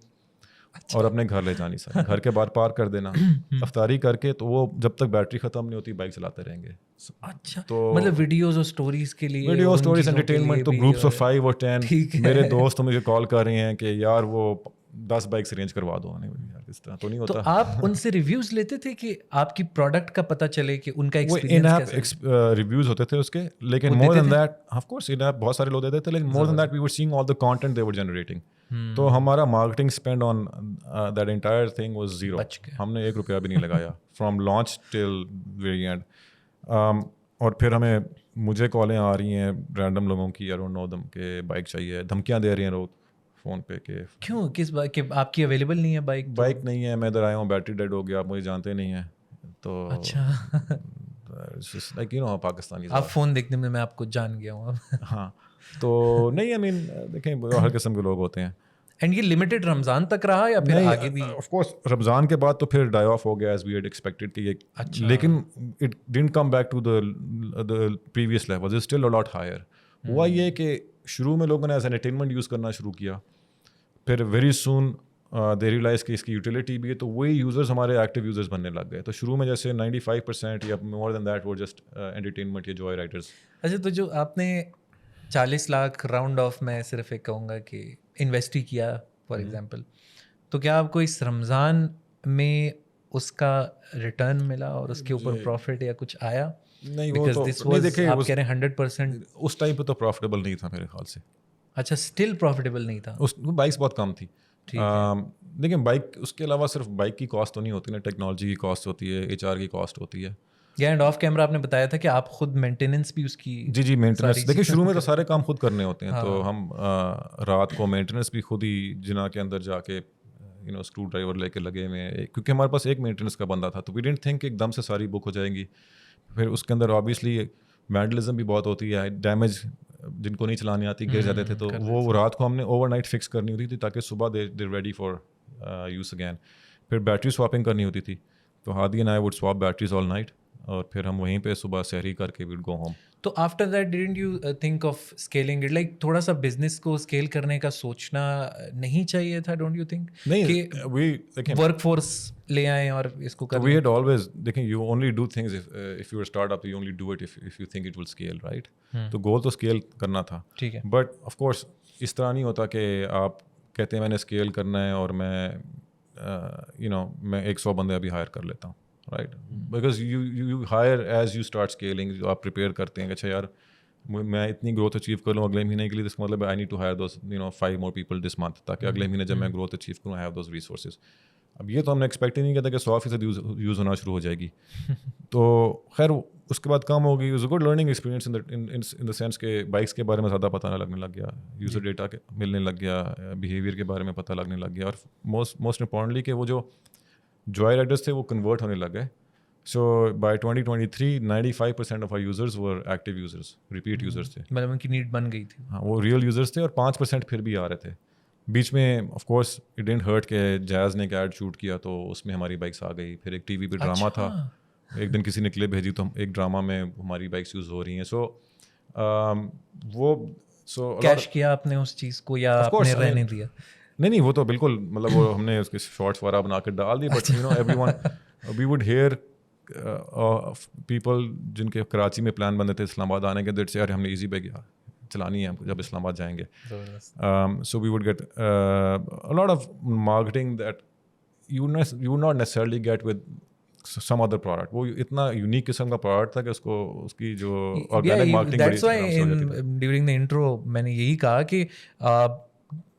اور اپنے گھر لے جانی. سر گھر کے باہر پارک کر دینا افطاری کر کے, تو وہ جب تک بیٹری ختم نہیں ہوتی بائک چلاتے رہیں گے. اچھا, تو مطلب ویڈیوز اور اسٹوریز کے لیے, ویڈیو اسٹوریز انٹرٹینمنٹ. تو گروپس آف 5 اور 10 میرے دوست مجھے کال کر رہے ہیں کہ یار وہ 10 بائکس ارینج کروا دو. اس طرح تو نہیں ہوتا. تو آپ ان سے ریویوز لیتے تھے کہ آپ کی پروڈکٹ کا پتہ چلے کہ ان کا وہ ان ایپ ریویوز ہوتے تھے اس کے, لیکن more than that of course in app بہت سارے لوگ دیتے تھے, لیکن more than that we were seeing all the content they were generating. تو ہمارا marketing spend on that entire thing was zero. ہم نے 1 روپیہ بھی نہیں لگایا from launch till very end. اور پھر مجھے کالیں آ رہی ہیں رینڈم لوگوں کی, آئی ڈونٹ نو دم, کہ بائک چاہیے, دھمکیاں دے رہی ہیں لوگ فون پہ کہ کیوں, کس بات کہ آپ کی اویلیبل نہیں ہے بائک نہیں ہے, میں ادھر آیا ہوں, بیٹری ڈیڈ ہو گیا, آپ مجھے جانتے نہیں ہیں. تو اچھا, لائک یو نو پاکستانی آپ فون دیکھنے میں آپ کو جان گیا ہوں. ہاں, تو نہیں, آئی مین دیکھیں ہر قسم کے لوگ ہوتے ہیں. اینڈ یہ لمیٹڈ رمضان تک رہا یا پھر آگے بھی؟ آف کورس رمضان کے بعد تو پھر ڈائی آف ہو گیا ایز وی ہیڈ ایکسپیکٹڈ کہ یہ, لیکن it didn't come back to the previous level, it's still a lot higher. ہوا یہ کہ شروع میں لوگوں نے ایز انٹرٹینمنٹ یوز کرنا شروع کیا, پھر ویری سون دے ریئلائز کہ اس کی یوٹیلیٹی بھی ہے, تو وہی یوزرز ہمارے ایکٹیو یوزرز بننے لگ گئے. تو شروع میں جیسے 95% یا مور دین دیٹ وہ جسٹ انٹرٹینمنٹ یا جوائے رائڈرز. اچھا, تو جو آپ نے 40 لاکھ راؤنڈ آف میں صرف ایک کہوں گا کہ انویسٹ ہی کیا فار ایگزامپل, تو کیا آپ کو اس رمضان میں اس کا ریٹرن ملا اور اس کے اوپر پروفٹ یا کچھ آیا؟ نہیں, وہ تو دیکھیں آپ کہہ رہے ہیں 100% اس ٹائم پہ تو پروفیٹیبل نہیں تھا میرے خیال سے. اچھا, اسٹل پروفیٹیبل نہیں تھا, اس بائکس بہت کم تھی. لیکن بائک اس کے علاوہ صرف بائک کی کاسٹ تو نہیں ہوتی نا, ٹیکنالوجی کی کاسٹ ہوتی ہے, HR کی کاسٹ ہوتی ہے. اینڈ آف کیمرہ آپ نے بتایا تھا کہ آپ خود مینٹیننس بھی اس کی. جی مینٹیننس دیکھیں شروع میں تو سارے کام خود کرنے ہوتے ہیں, تو ہم رات کو مینٹیننس بھی خود ہی جنا کے اندر جا کے اسکرو ڈرائیور لے کے لگے ہوئے ہیں, کیونکہ ہمارے پاس ایک مینٹیننس کا بندہ تھا. تو وی ڈنٹ تھنک ایک دم سے ساری بک ہو جائیں گی. پھر اس کے اندر آبویسلی وینڈلزم بھی بہت ہوتی ہے, ڈیمیج جن کو نہیں چلانی آتی گر جاتے تھے, تو وہ رات کو ہم نے اوور نائٹ فکس کرنی ہوتی تھی تاکہ صبح they ready for use again. پھر بیٹری سواپنگ کرنی ہوتی تھی, تو Hadi and I would swap batteries all night, اور پھر ہم وہیں پہ صبح سحری کر کے ویڈ گو ہوم. تو after that didn't you think of scaling it, like تھوڑا سا بزنس کو اسکیل کرنے کا سوچنا نہیں چاہیے تھا, ڈونٹ یو تھنک؟ نہیں, ورک فورس لے آئیں اور اس کو کریں. وی ہیڈ آلویز, دیکھیں you only do things if you start up, you only do it if you think it will scale, right. تو گول تو اسکیل کرنا تھا, ٹھیک ہے, بٹ آف کورس اس طرح نہیں ہوتا کہ آپ کہتے ہیں میں نے اسکیل کرنا ہے اور میں 100 بندے ابھی ہائر کر لیتا ہوں, right. Because you hire as you start scaling, آپ پریپیئر کرتے ہیں کہ اچھا یار میں اتنی گروتھ اچیو کر لوں اگلے مہینے کے لیے, اس کا مطلب I need to hire those 5 more people this month, تاکہ اگلے مہینے جب میں گروتھ اچیو کروں آئی ہیو دوز ریسورسز. اب یہ تو ہم نے ایکسپیکٹ ہی نہیں کیا تھا کہ 100% یوز ہونا شروع ہو جائے گی. تو خیر اس کے بعد کم ہوگی. It's a good learning experience in the sense کہ بائکس کے بارے میں زیادہ پتہ لگنے لگ گیا, یوزر ڈیٹا ملنے لگ گیا, بیہیویئر کے بارے میں پتہ لگنے لگ گیا, اور موسٹ امپورٹنٹلی کہ وہ جو جوائے رائڈرس تھے وہ کنورٹ ہونے لگ گئے. So by 2023 95% of our users were active users, repeat users تھے, مطلب ان کی نیڈ بن گئی تھی. ہاں وہ ریئل یوزرس تھے, اور 5% پھر بھی آ رہے تھے. بیچ میں of course it didn't hurt کہ جیز نے ایک ایڈ شوٹ کیا تو اس میں ہماری بائکس آ گئی. پھر ایک ٹی وی پہ ڈرامہ تھا, ایک دن کسی نے کلپ بھیجی تو ایک ڈرامہ میں ہماری بائکس یوز ہو رہی ہیں. سو کیش کیا آپ نے اس چیز کو یا آپ نے رہنے دیا؟ نہیں وہ تو بالکل مطلب وہ ہم نے اس کے شارٹس وغیرہ بنا کے ڈال دی. But everyone we would hire people جن کے کراچی میں پلان بنے تھے اسلام آباد آنے کے, دیٹ سے یار ہم نے ایزی بائک چلانی ہے ہم کو جب اسلام آباد جائیں گے. So we would get lot of marketing that you not necessarily get with some other product. وہ اتنا یونیک قسم کا پروڈکٹ تھا کہ اس کی جو organic marketing during the intro میں نے یہی کہا کہ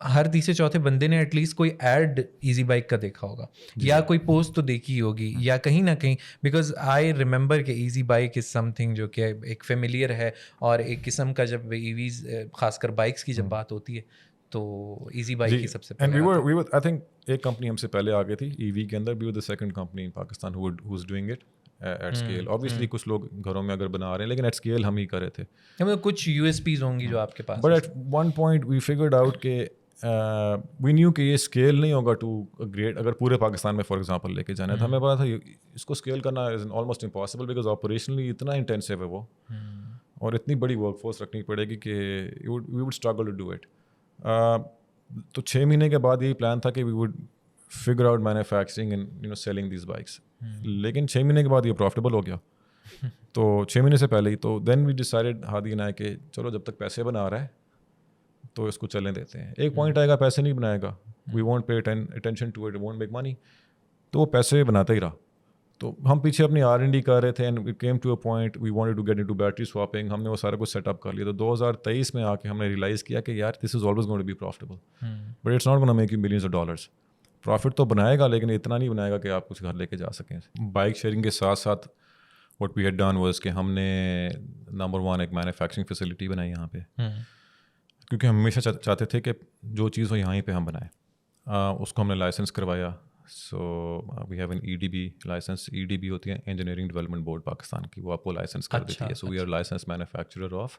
ہر تیسرے چوتھے بندے نے ایٹ لیسٹ کوئی ایڈ ایزی بائک کا دیکھا ہوگا, یا کوئی پوسٹ تو دیکھی ہوگی, یا کہیں نہ کہیں. بیکاز آئی ریممبر کہ easy bike is something جو کہ ایک فیملیئر ہے, اور ایک قسم کا جب ای ویز خاص کر بائکس کی جب بات ہوتی ہے تو ایزی بائک ہی سب سے پہلے. آئی تھنک ایک کمپنی ہم سے پہلے آ گئی تھی ای وی کے اندر, we were the second company in Pakistan who was doing it, at scale. Obviously کچھ لوگ گھروں میں اگر بنا رہے ہیں لیکن ایٹ اسکیل ہم ہی کر رہے تھے. کچھ یو ایس پیز ہوں گی جو آپ کے پاس. But at one point we figured out کہ وی نیو کہ یہ اسکیل نہیں ہوگا ٹو گریٹ. اگر پورے پاکستان میں فار ایگزامپل لے کے جانا تھا, ہمیں پتا تھا اس کو اسکیل کرنا is almost impossible because operationally اتنا انٹینسو ہے وہ, اور اتنی بڑی ورک فورس رکھنی پڑے گی کہ we would struggle to do it. تو 6 مہینے کے بعد یہی پلان تھا کہ we would figure out manufacturing and selling these bikes. لیکن 6 مہینے کے بعد یہ پروفیٹیبل ہو گیا. تو 6 مہینے سے پہلے ہی تو دین وی ڈیسائڈیڈ ہادی اینڈ آئی کہ چلو جب تک پیسے بنا رہا ہے تو اس کو چلنے دیتے ہیں. ایک پوائنٹ آئے گا پیسے نہیں بنائے گا, we won't pay attention to it, won't make money, تو وہ پیسے بناتا ہی رہا. تو ہم پیچھے اپنی R&D کر رہے تھے and it came to a point we wanted to get into battery swapping. ہم نے وہ سارا کچھ سیٹ اپ کر لیا. تو 2023 میں آ کے ہم نے ریئلائز کیا کہ یار this is always going to be profitable, but it's not gonna make you millions of dollars. Profit تو بنائے گا لیکن اتنا نہیں بنائے گا کہ آپ کچھ گھر لے کے جا سکیں. بائک شیئرنگ کے ساتھ ساتھ what we had done was کہ ہم نے نمبر 1 ایک مینوفیکچرنگ فیسلٹی بنائی یہاں پہ, کیونکہ ہم ہمیشہ چاہتے تھے کہ جو چیز ہو یہیں پہ ہم بنائیں. اس کو ہم نے لائسنس کروایا. So we have an EDB license. EDB ہوتی ہے انجینئرنگ ڈیولپمنٹ بورڈ پاکستان کی, وہ آپ کو لائسنس کر دیتی ہے. So we are license manufacturer of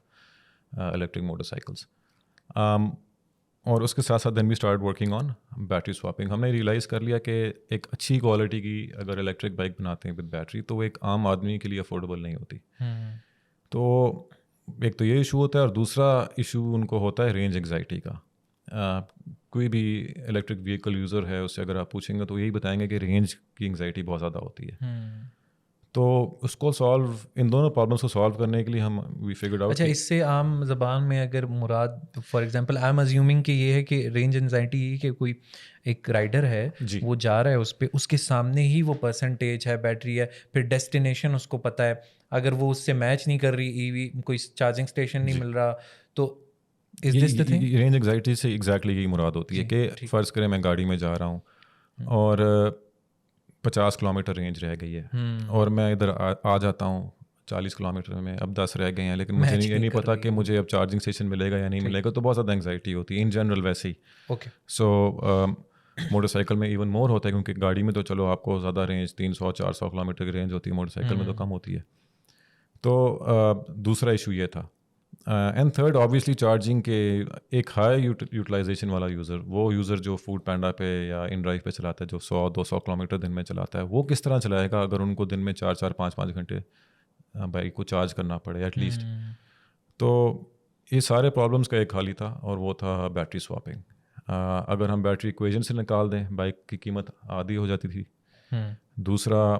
electric motorcycles. اور اس کے ساتھ ساتھ then we start working on battery swapping. ہم نے ریئلائز کر لیا کہ ایک اچھی کوالٹی کی اگر الیکٹرک بائک بناتے ہیں ود بیٹری تو وہ ایک عام آدمی کے لیے افورڈیبل نہیں ہوتی. تو ایک تو یہ ایشو ہوتا ہے, اور دوسرا ایشو ان کو ہوتا ہے رینج انگزائٹی کا. کوئی بھی الیکٹرک وہیکل یوزر ہے اس سے اگر آپ پوچھیں گے تو یہی بتائیں گے کہ رینج کی انگزائٹی بہت زیادہ ہوتی ہے. تو اس کو سالو, ان دونوں پرابلمس کو سالو کرنے کے لیے ہم وی فگرڈ آؤٹ. اچھا, اس سے عام زبان میں اگر مراد for example I am assuming کہ یہ ہے کہ رینج انزائٹی یہ کہ کوئی ایک رائڈر ہے وہ جا رہا ہے اس پہ, اس کے سامنے ہی وہ پرسنٹیج ہے بیٹری ہے, پھر ڈیسٹینیشن اس کو پتہ ہے, اگر وہ اس سے میچ نہیں کر رہی ای وی, کوئی چارجنگ اسٹیشن نہیں مل رہا, تو رینج انگزائٹی سے ایگزیکٹلی یہی مراد ہوتی ہے کہ فرض کریں میں گاڑی میں جا رہا ہوں اور 50 کلومیٹر رینج رہ گئی ہے, اور میں ادھر آ جاتا ہوں 40 کلومیٹر میں, اب 10 رہ گئے ہیں, لیکن مجھے یہ نہیں پتا کہ مجھے اب چارجنگ اسٹیشن ملے گا یا نہیں ملے گا, تو بہت زیادہ انگزائٹی ہوتی ہے ان جنرل ویسے ہی. سو موٹر سائیکل میں ایون مور ہوتا ہے, کیونکہ گاڑی میں تو چلو آپ کو زیادہ رینج 300-400 کلومیٹر کی رینج ہوتی ہے, موٹر سائیکل میں تو کم ہوتی ہے. تو دوسرا ایشو یہ تھا. اینڈ تھرڈ آبویسلی چارجنگ کے ایک ہائی یوٹیلائزیشن والا یوزر, وہ یوزر جو فوڈ پینڈا پہ یا ان ڈرائیو پہ چلاتا ہے, جو 100-200 کلومیٹر دن میں چلاتا ہے, وہ کس طرح چلائے گا اگر ان کو دن میں 4-5 گھنٹے بائک کو چارج کرنا پڑے ایٹ لیسٹ. تو یہ سارے پرابلمس کا ایک حل ہی تھا, اور وہ تھا بیٹری سواپنگ. اگر ہم بیٹری ایکویژن سے نکال دیں بائک کی قیمت آدھی ہو جاتی تھی. دوسرا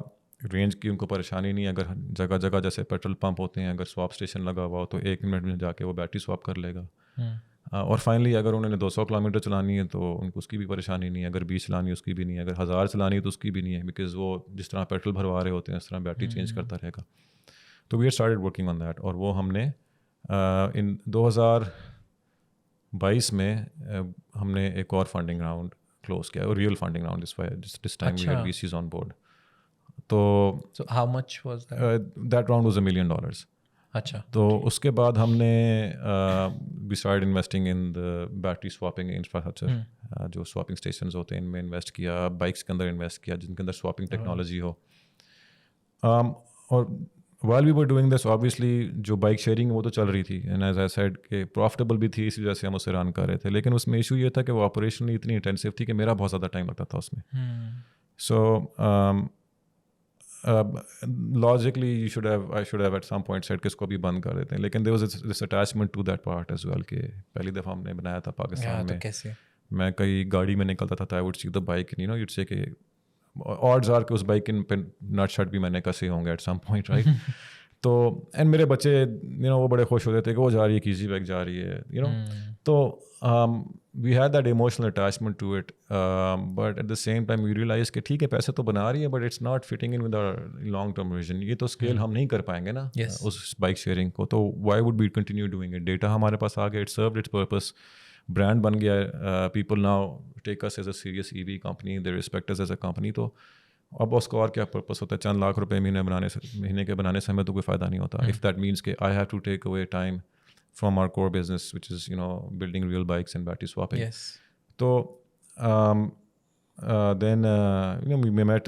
رینج کی ان کو پریشانی نہیں, اگر جگہ جگہ جیسے پیٹرول پمپ ہوتے ہیں اگر سواپ اسٹیشن لگا ہوا ہو تو 1 منٹ میں جا کے وہ بیٹری سواپ کر لے گا. اور فائنلی اگر انہوں نے 200 کلومیٹر چلانی ہے تو ان کو اس کی بھی پریشانی نہیں ہے, اگر 20 چلانی ہے اس کی بھی نہیں ہے, اگر 1000 چلانی ہے تو اس کی بھی نہیں ہے, بیکاز وہ جس طرح پیٹرول بھروا رہے ہوتے ہیں اس طرح بیٹری چینج کرتا رہے گا. تو we are started working on that, اور وہ ہم نے ان 2022 میں ہم نے ایک اور فنڈنگ راؤنڈ کلوز کیا, اور real funding round this time we had VCs on board. تو how much was that round was $1 million. اچھا, تو اس کے بعد ہم نے we start investing in the battery swapping infrastructure, جو سواپنگ اسٹیشنز ہوتے ہیں ان میں انویسٹ کیا, بائکس کے اندر انویسٹ کیا جن کے اندر سواپنگ ٹیکنالوجی ہو. اور while we were doing this obviously جو بائک شیئرنگ وہ تو چل رہی تھی, and as I said کہ پروفیٹیبل بھی تھی, اس وجہ سے ہم اسے رن کر رہے تھے, لیکن اس میں ایشو یہ تھا کہ وہ آپریشنلی اتنی انٹینسو تھی کہ میرا بہت زیادہ ٹائم لگتا تھا اس میں. سو logically I should have at some point said کہ اس کو بھی بند کر دیتے ہیں, لیکن there was this attachment to that part as well کہ پہلی دفعہ ہم نے بنایا تھا پاکستان میں. میں کئی گاڑی میں نکلتا تھا, I would see the bike and you'd say کہ odds are کہ اس بائک پہ نٹ شٹ بھی میں نے کسے ہوں گے ایٹ سم پوائنٹ, رائٹ. تو اینڈ میرے بچے وہ بڑے خوش ہوتے تھے کہ وہ جا رہی ہے, کیزی بائک جا رہی ہے, تو we had that emotional attachment to it, but at the same time we realize کہ ٹھیک ہے پیسے تو بنا رہی ہے, but it's not fitting in with our long term vision. یہ تو اسکیل ہم نہیں کر پائیں گے نا اس بائک شیئرنگ کو, تو why would be continue doing it. Data ہمارے پاس آ گیا, it served its purpose, brand بن گیا, people now take us as a serious EV company, they respect us as a company. تو اب اس کو اور کیا پرپس ہوتا ہے, چند لاکھ روپے مہینے کے بنانے سے ہمیں تو کوئی فائدہ نہیں ہوتا. اف دیٹ مینس کہ I have to take away time from our core business which is building real bikes and battery swapping. تو then we met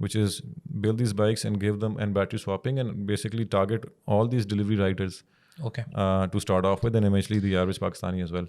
which is build these bikes and give them and battery swapping and basically target all these delivery riders to start off with and eventually the average Pakistani as well.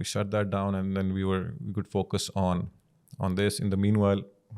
we shut that down and then we could focus on this. In the meanwhile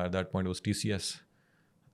At that point it was TCS.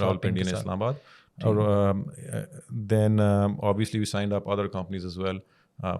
Rawalpindi and Islamabad. Or then obviously we signed up other companies as well.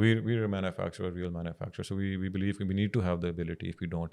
We're a manufacturer, real manufacturer. So we believe we need to have the ability. If we don't,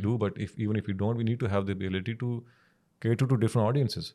we do, but even if we don't, we need to have the ability to cater to different audiences.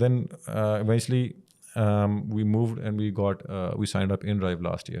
then eventually we moved and we signed up InDrive last year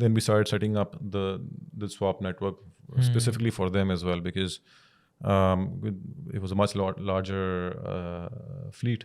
then we started setting up the swap network specifically for them as well, because it was a much larger fleet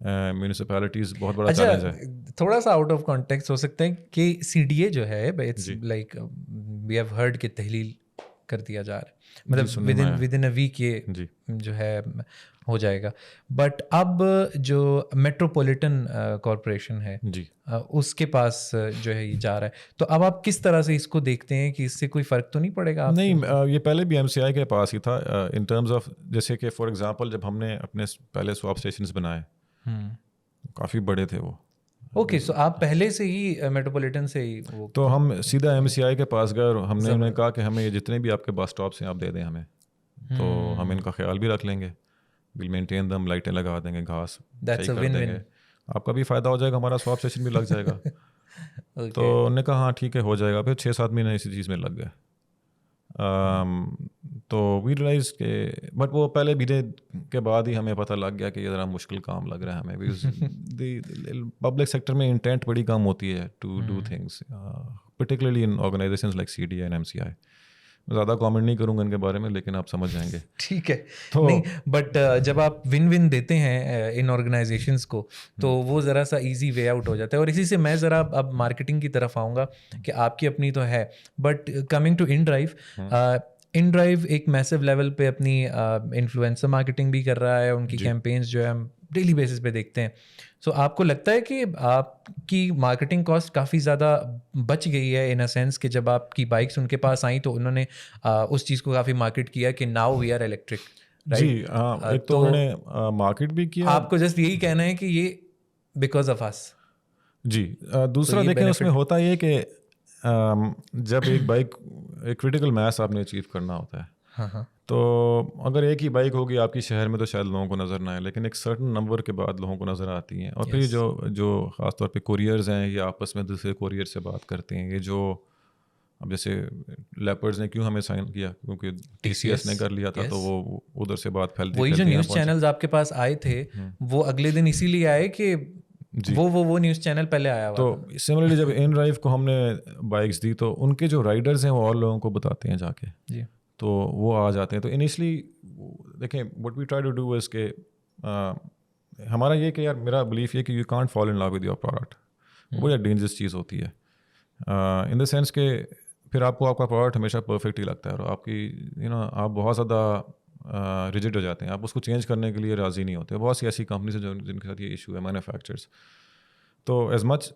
میونسپیلٹیز بہت بڑا challenge ہے. تھوڑا سا out of context ہو سکتا ہے کہ CDA جو ہے it's like we have heard کہ تحلیل کر دیا جا رہا ہے, مطلب ود ان اے ویک یہ جو ہے ہو جائے گا. بٹ اب جو میٹروپولیٹن کارپوریشن ہے اس کے پاس جو ہے یہ جا رہا ہے, تو اب آپ کس طرح سے اس کو دیکھتے ہیں کہ اس سے کوئی فرق تو نہیں پڑے گا؟ نہیں, یہ پہلے بھی MCI کے پاس ہی تھا ان ٹرمز آف, جیسے کہ فار ایگزامپل جب ہم نے اپنے پہلے سواپ اسٹیشنز بنائے کافی بڑے تھے وہ. اوکے, سو آپ پہلے سے ہی میٹروپولیٹن سے ہی وہ, تو ہم سیدھا MCI کے پاس گئے اور ہم نے انہیں کہا کہ ہمیں یہ جتنے بھی آپ کے بس اسٹاپس ہیں آپ دے دیں ہمیں, تو ہم ان کا خیال بھی رکھ لیں گے, ویل مینٹین دم, لائٹیں لگا دیں گے, گھاس صحیح کر دیں گے, آپ کا بھی فائدہ ہو جائے گا, ہمارا سواپ اسٹیشن بھی لگ جائے گا. تو انہوں نے کہا ہاں ٹھیک ہے ہو جائے گا. پھر 6-7 مہینے اسی چیز میں لگ گئے. تو وی ریلائز کہ بٹ وہ پہلے مہینے کے بعد ہی ہمیں پتہ لگ گیا کہ یہ ذرا مشکل کام لگ رہا ہے ہمیں, بیکاز پبلک سیکٹر میں انٹینٹ بڑی کم ہوتی ہے to do things, particularly in organizations like CDA and MCI. زیادہ کامنٹ نہیں کروں گا ان کے بارے میں, لیکن آپ سمجھ جائیں گے. ٹھیک ہے, نہیں بٹ جب آپ ون دیتے ہیں ان آرگنائزیشنس کو تو وہ ذرا سا ایزی وے آؤٹ ہو جاتا ہے. اور اسی سے میں ذرا اب مارکیٹنگ کی طرف آؤں گا کہ آپ کی اپنی تو ہے, but coming to in drive ایک میسو لیول پہ اپنی انفلوئنسر مارکیٹنگ بھی کر رہا ہے, ان کی کیمپینز جو ہے ہم ڈیلی بیسس پہ دیکھتے ہیں. سو آپ کو لگتا ہے کہ آپ کی مارکیٹنگ کاسٹ کافی زیادہ بچ گئی ہے ان اے سینس کہ جب آپ کی بائکس ان کے پاس آئیں تو انہوں نے اس چیز کو کافی مارکیٹ کیا کہ ناؤ وی آر الیکٹرک؟ جی ایک تو انہوں نے مارکیٹ بھی کیا. آپ کو جسٹ یہی کہنا ہے کہ یہ بیکاز آف اس. جی, دوسرا دیکھیں اس میں ہوتا یہ کہ جب ایک بائک ایک کریٹیکل میس آپ نے اچیو کرنا ہوتا ہے, تو اگر ایک ہی بائک ہوگی آپ کی شہر میں تو شاید لوگوں کو نظر نہ آئے, لیکن ایک سرٹن نمبر کے بعد لوگوں کو نظر آتی ہیں. اور پھر جو خاص طور پہ کوریئرز ہیں یہ آپس میں دوسرے کوریئر سے بات کرتے ہیں. یہ جو اب جیسے لیپرز نے کیوں ہمیں سائن کیا, کیونکہ TCS نے کر لیا تھا, تو وہ ادھر سے بات پھیلتی. وہی جو نیوز چینلز آپ کے پاس آئے تھے وہ اگلے دن اسی لیے آئے کہ وہ نیوز چینل پہلے آیا ہوا. تو سملرلی جب ان ڈرائیو کو ہم نے بائکس دی تو ان کے جو رائڈرز ہیں وہ اور لوگوں کو بتاتے ہیں جا کے, تو وہ آ جاتے ہیں. تو انیشلی دیکھیں what we try to do is کہ ہمارا یہ کہ یار میرا بلیف یہ کہ you can't fall in love with your product. وہ بڑی ڈینجرس چیز ہوتی ہے ان دا سینس کہ پھر آپ کا پروڈکٹ ہمیشہ پرفیکٹ ہی لگتا ہے اور آپ کی آپ بہت زیادہ ریجڈ ہو جاتے ہیں, آپ اس کو چینج کرنے کے لیے راضی نہیں ہوتے. بہت سی ایسی کمپنیز ہیں جن کے ساتھ یہ ایشو ہے, مینوفیکچررز. تو as much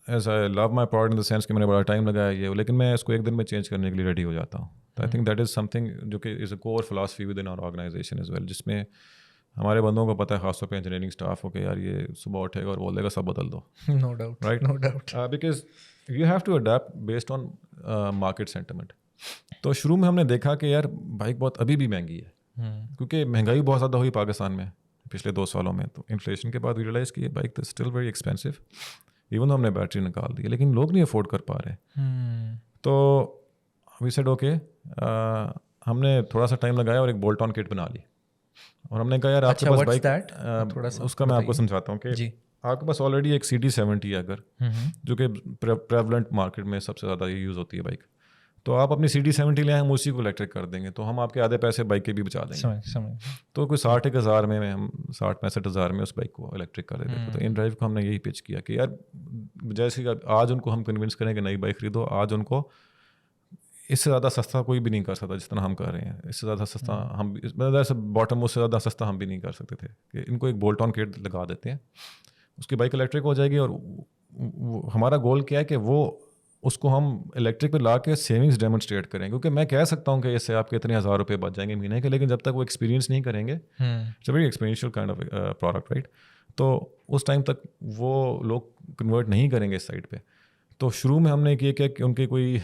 as I love my product in the sense کہ میں نے بڑا ٹائم لگایا یہ, لیکن میں اس کو ایک دن میں چینج کرنے کے لیے ریڈی ہو جاتا ہوں. I think that is something جو کہ is a core philosophy within our organization as well, جس میں ہمارے بندوں کو پتہ ہے, خاص طور پہ انجینئرنگ اسٹاف ہو کہ یار یہ صبح اٹھے گا اور بولے گا سب بدل دو. No doubt, right, no doubt, because you have to adapt based on market sentiment. تو شروع میں ہم نے دیکھا کہ یار بائک بہت ابھی بھی مہنگی ہے, کیونکہ مہنگائی بہت زیادہ ہوئی پاکستان میں پچھلے 2 سالوں میں. تو انفلیشن کے بعد ریئلائز کہ یہ bike still very expensive, even ہم نے بیٹری نکال دی لیکن لوگ نہیں افورڈ کر پا رہے. تو وی سیڈ اوکے, ہم نے تھوڑا سا ٹائم لگایا اور ایک بولٹ آن کٹ بنا لی. اور ہم نے کہا یار آپ کے پاس بائک, اس کا میں آپ کو سمجھاتا ہوں کہ آپ کے پاس آلریڈی ایک CD70 ہے اگر, جو کہ پریولنٹ مارکیٹ میں سب سے زیادہ یہ یوز ہوتی ہے بائک, تو آپ اپنی CD70 لیں, ہم اسی کو الیکٹرک کر دیں گے, تو ہم آپ کے آدھے پیسے بائک کے بھی بچا دیں گے. تو کوئی 60,000 میں ہم 60-65,000 میں اس بائک کو الیکٹرک کر دیتے. تو ان ڈرائیو کو ہم نے یہی پچ کیا کہ یار جیسے آج ان کو ہم کنونس کریں کہ نئی بائک خریدو, آج ان کو اس سے زیادہ سستا کوئی بھی نہیں کر سکتا جس طرح ہم کر رہے ہیں. اس سے زیادہ سستا ہم باٹم, اس سے زیادہ سستا ہم بھی نہیں کر سکتے تھے. کہ ان کو ایک بولٹ آن کٹ لگا دیتے ہیں, اس کی بائک الیکٹرک ہو جائے گی. اور ہمارا گول کیا ہے کہ وہ اس کو ہم الیکٹرک پہ لا کے سیونگس ڈیمونسٹریٹ کریں, کیونکہ میں کہہ سکتا ہوں کہ اس سے آپ کے اتنے 1000 روپے بچ جائیں گے مہینے کے, لیکن جب تک وہ ایکسپیرینس نہیں کریں گے, it's a very experiential kind of product, right. تو اس ٹائم تک وہ لوگ کنورٹ نہیں کریں گے اس سائڈ پہ. تو شروع میں ہم نے یہ کیا کہ ان کی کوئی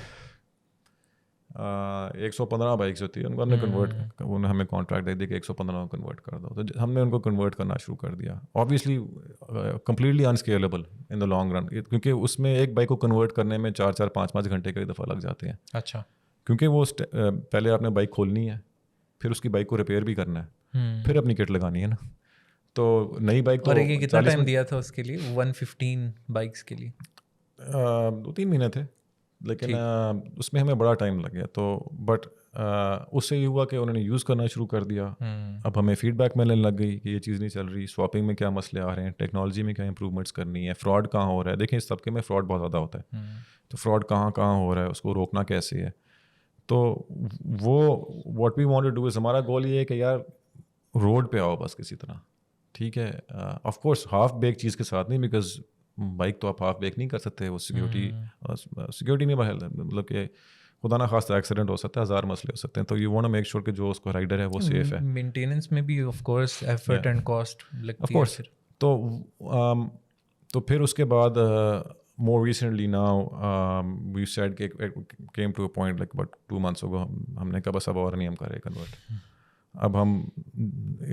115 بائکس ہوتی ہے, ان کو ہم نے کنورٹ, انہوں نے ہمیں کانٹریکٹ دے دی کہ 115 کو کنورٹ کر دو. تو ہم نے ان کو کنورٹ کرنا شروع کر دیا. Obviously completely unscalable in the long run, کیونکہ اس میں ایک بائک کو کنورٹ کرنے میں 4-5 گھنٹے کئی دفعہ لگ جاتے ہیں. اچھا, کیونکہ وہ پہلے آپ نے بائک کھولنی ہے, پھر اس کی بائک کو ریپیئر بھی کرنا ہے, پھر اپنی کٹ لگانی ہے نا. تو نئی بائک تو کتنا ٹائم دیا تھا اس کے لیے 115 بائکس کے لیے؟ 2-3 مہینے تھے. لیکن اس میں ہمیں بڑا ٹائم لگ گیا. تو بٹ اس سے یہ ہوا کہ انہوں نے یوز کرنا شروع کر دیا. اب ہمیں فیڈ بیک ملنے لگ گئی کہ یہ چیز نہیں چل رہی, سواپنگ میں کیا مسئلے آ رہے ہیں, ٹیکنالوجی میں کیا امپرومنٹس کرنی ہے, فراڈ کہاں ہو رہا ہے. دیکھیں اس طبقے میں فراڈ بہت زیادہ ہوتا ہے, تو فراڈ کہاں کہاں ہو رہا ہے, اس کو روکنا کیسے ہے. تو وہ what we want to do is, ہمارا گول یہ ہے کہ یار روڈ پہ آؤ بس کسی طرح, ٹھیک ہے. آف کورس ہاف بیک چیز کے ساتھ نہیں, بیکاز بائک تو آپ ہاف بیک نہیں کر سکتے, وہ سیکورٹی نہیں بہل, مطلب کہ خدا نہ خواستہ ایکسیڈنٹ ہو سکتا ہے, ہزار مسئلے ہو سکتے ہیں. تو you want to make sure کہ جو اس کو رائڈر ہے وہ سیف ہے. مینٹیننس میں بھی of course effort and cost لگتی ہے. Of course. تو پھر اس کے بعد more recently now we said came to a point like about 2 months ago, ہم نے کہا بس اب اور نہیں ہم کر رہے کنورٹ. اب ہم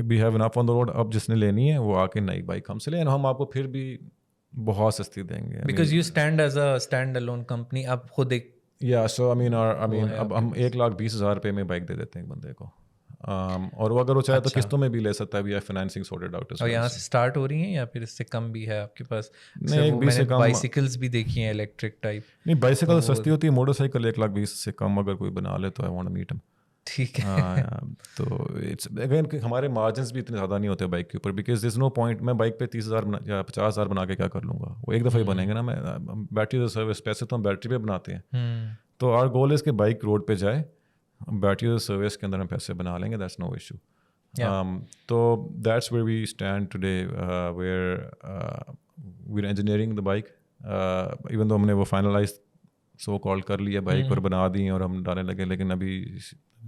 we have enough on the road, اب جس نے لینی ہے وہ آ کے نئی بائک ہم سے لیں, ہم آپ کو پھر بھی بہت سستی دیں گے. Because you stand as a stand alone company, آپ خود ایک so I mean اب ہم 1,20,000 روپے میں بائک دے دیتے ہیں ایک بندے کو, اور وہ اگر وہ چاہے تو قسطوں میں بھی لے سکتا ہے. بھی فائنینسنگ سارٹیڈ آؤٹ. اور یہاں سے اسٹارٹ ہو رہی ہیں یا پھر اس سے کم بھی ہے آپ کے پاس؟ نہیں, 20 سے کم. بائسیکلز بھی دیکھی ہیں الیکٹرک ٹائپ. نہیں, بائسیکل سستی ہوتی ہے, موٹر سائیکل 1,20,000 سے کم اگر کوئی بنا لے تو آئی وانٹ ٹو میٹ ہم. ٹھیک ہے. تو اٹس اگین ہمارے مارجنس بھی اتنے زیادہ نہیں ہوتے بائک کے اوپر, because there is no point. میں بائک پہ 30,000 یا 50,000 بنا کے کیا کر لوں گا, وہ ایک دفعہ ہی بنیں گے نا. میں بیٹری سروس, پیسے تو ہم بیٹری پہ بناتے ہیں. تو آر گول از کہ بائک روڈ پہ جائے, بیٹری سروس کے اندر ہم پیسے بنا لیں گے, دیٹس نو ایشو. تو that's where we stand today, where we are engineering the bike, even though ہم نے وہ فائنلائز سو کال کر لیا بائک اور بنا دی اور ہم ڈالنے لگے, لیکن ابھی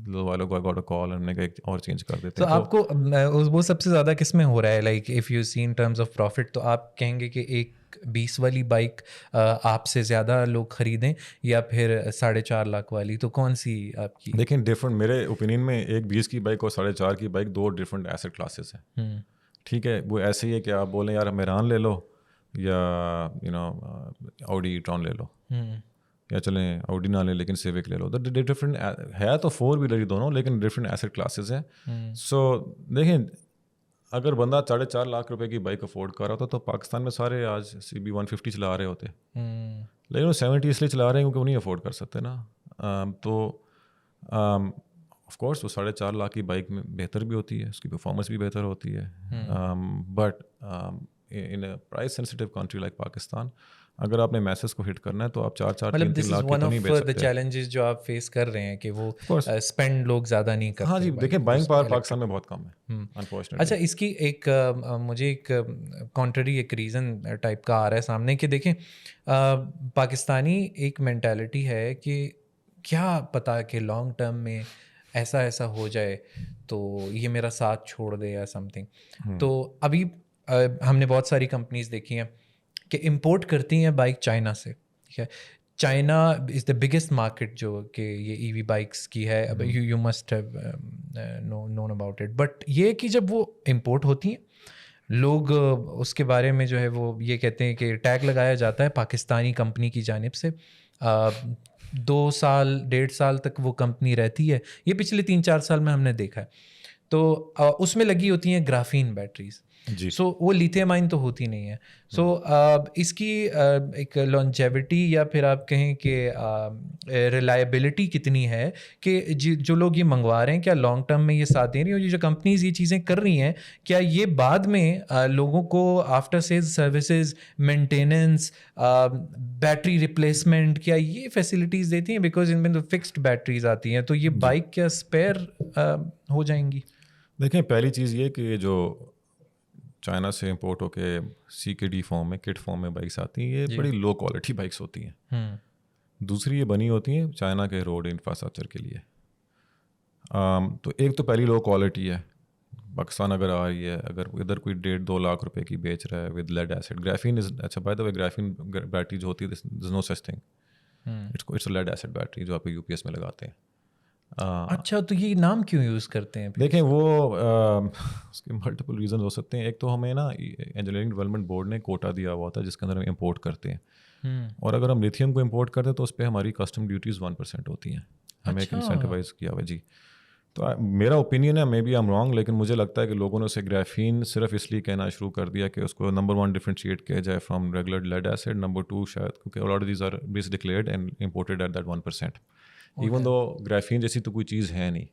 والوں کو گاٹ اے کال, ہم نے کہا ایک اور چینج کر دیتے ہیں. تو آپ کو وہ سب سے زیادہ کس میں ہو رہا ہے, like if you see in terms of profit, تو آپ کہیں گے کہ ایک 20 والی بائک آپ سے زیادہ لوگ خریدیں یا پھر 4.5 لاکھ والی, تو کون سی آپ کی؟ دیکھیں ڈفرنٹ, میرے اوپینین میں ایک 20 کی بائک اور 4.5 کی بائک 2 ڈفرنٹ ایسٹ کلاسز ہیں. ٹھیک ہے, وہ ایسے ہی ہے کہ آپ بولیں یار میران لے لو یا آڈی ٹرون لے لو, یا چلیں آؤڈی نہ لیں لیکن سیوک لے لو. ڈفرینٹ ہے تو 4 ویلر ہی دونوں, لیکن ڈفرینٹ ایسٹ کلاسز ہیں. سو دیکھیں اگر بندہ 4.5 لاکھ روپے کی بائک افورڈ کر رہا ہوتا تو پاکستان میں سارے آج CB 150 چلا رہے ہوتے, لیکن وہ 70 اس لیے چلا رہے ہیں کیونکہ وہ نہیں افورڈ کر سکتے نا. تو آف کورس وہ 4.5 لاکھ کی بائک میں بہتر بھی ہوتی ہے, اس کی پرفارمنس بھی بہتر ہوتی ہے, but in a price sensitive country like Pakistan اگر آپ نے میسز کو ہٹ کرنا ہے تو آپ 4-4 3 لاکھ کی تو نہیں بیچ سکتے. چیلنجز جو آپ فیس کر رہے ہیں کہ وہ اسپینڈ لوگ زیادہ نہیں کرتے. ہاں جی, دیکھیں بائنگ پاور پاکستان میں بہت کم ہے انفارچونیٹلی. اچھا, اس کی ایک مجھے ایک کانٹری ایک ریزن ٹائپ کا آ رہا ہے سامنے کہ دیکھیں پاکستانی ایک مینٹیلٹی ہے کہ کیا پتا کہ لانگ ٹرم میں ایسا ہو جائے تو یہ میرا ساتھ چھوڑ دے یا سم تھنگ. تو ابھی ہم نے بہت ساری کمپنیز دیکھی ہیں کہ امپورٹ کرتی ہیں بائک چائنا سے. ٹھیک ہے, China is the biggest market جو کہ یہ EV بائکس کی ہے. You must have known about it. But یہ کہ جب وہ امپورٹ ہوتی ہیں لوگ اس کے بارے میں جو ہے وہ یہ کہتے ہیں کہ ٹیگ لگایا جاتا ہے پاکستانی کمپنی کی جانب سے, 2 سال 1.5 سال تک وہ کمپنی رہتی ہے. یہ پچھلے 3-4 سال میں ہم نے دیکھا ہے. تو اس میں لگی ہوتی ہیں گرافین بیٹریز. سو وہ لیتھیم آئن تو ہوتی نہیں ہے. سو اس کی ایک لانجیوٹی یا پھر آپ کہیں کہ ریلائبلٹی کتنی ہے کہ جو لوگ یہ منگوا رہے ہیں کیا لانگ ٹرم میں یہ ساتھ دے رہی ہیں, اور یہ جو کمپنیز یہ چیزیں کر رہی ہیں کیا یہ بعد میں لوگوں کو after sales services, maintenance, battery replacement, کیا یہ فیسلٹیز دیتی ہیں؟ بیکاز ان میں تو فکسڈ بیٹریز آتی ہیں, تو یہ بائک کیا اسپیئر ہو جائیں گی؟ دیکھیں پہلی چیز یہ کہ جو چائنا سے امپورٹ ہو کے CKD فارم میں, کٹ فارم میں بائکس آتی ہیں, یہ بڑی لو کوالٹی بائکس ہوتی ہیں. دوسری یہ بنی ہوتی ہیں چائنا کے روڈ انفراسٹرکچر کے لیے. تو ایک تو پہلی لو کوالٹی ہے. پاکستان اگر آ رہی ہے, اگر ادھر کوئی 1.5-2 لاکھ روپے کی بیچ رہا ہے with lead acid, graphene is, اچھا by the way graphene battery جو ہوتی ہے there is no such thing, it's a lead acid battery جو آپ UPS میں لگاتے ہیں. اچھا, تو یہ نام کیوں یوز کرتے ہیں؟ دیکھیں وہ اس کے ملٹیپل ریزنز ہو سکتے ہیں. ایک تو ہمیں نا انجینئرنگ ڈیولپمنٹ بورڈ نے کوٹا دیا ہوا تھا جس کے اندر ہم امپورٹ کرتے ہیں, اور اگر ہم لیتھیم کو امپورٹ کرتے ہیں تو اس پہ ہماری کسٹم ڈیوٹیز 1% ہوتی ہیں, ہمیں ایک انسینٹیوائز کیا ہوا. جی, تو میرا اوپینین ہے, maybe I am wrong, لیکن مجھے لگتا ہے کہ لوگوں نے اسے گرافین صرف اس لیے کہنا شروع کر دیا کہ اس کو نمبر 1 ڈفرینشیٹ کیا جائے from regular lead acid, number 2 شاید کیونکہ all these are base declared and imported at that 1%, even though graphene جیسی تو کوئی چیز ہے نہیں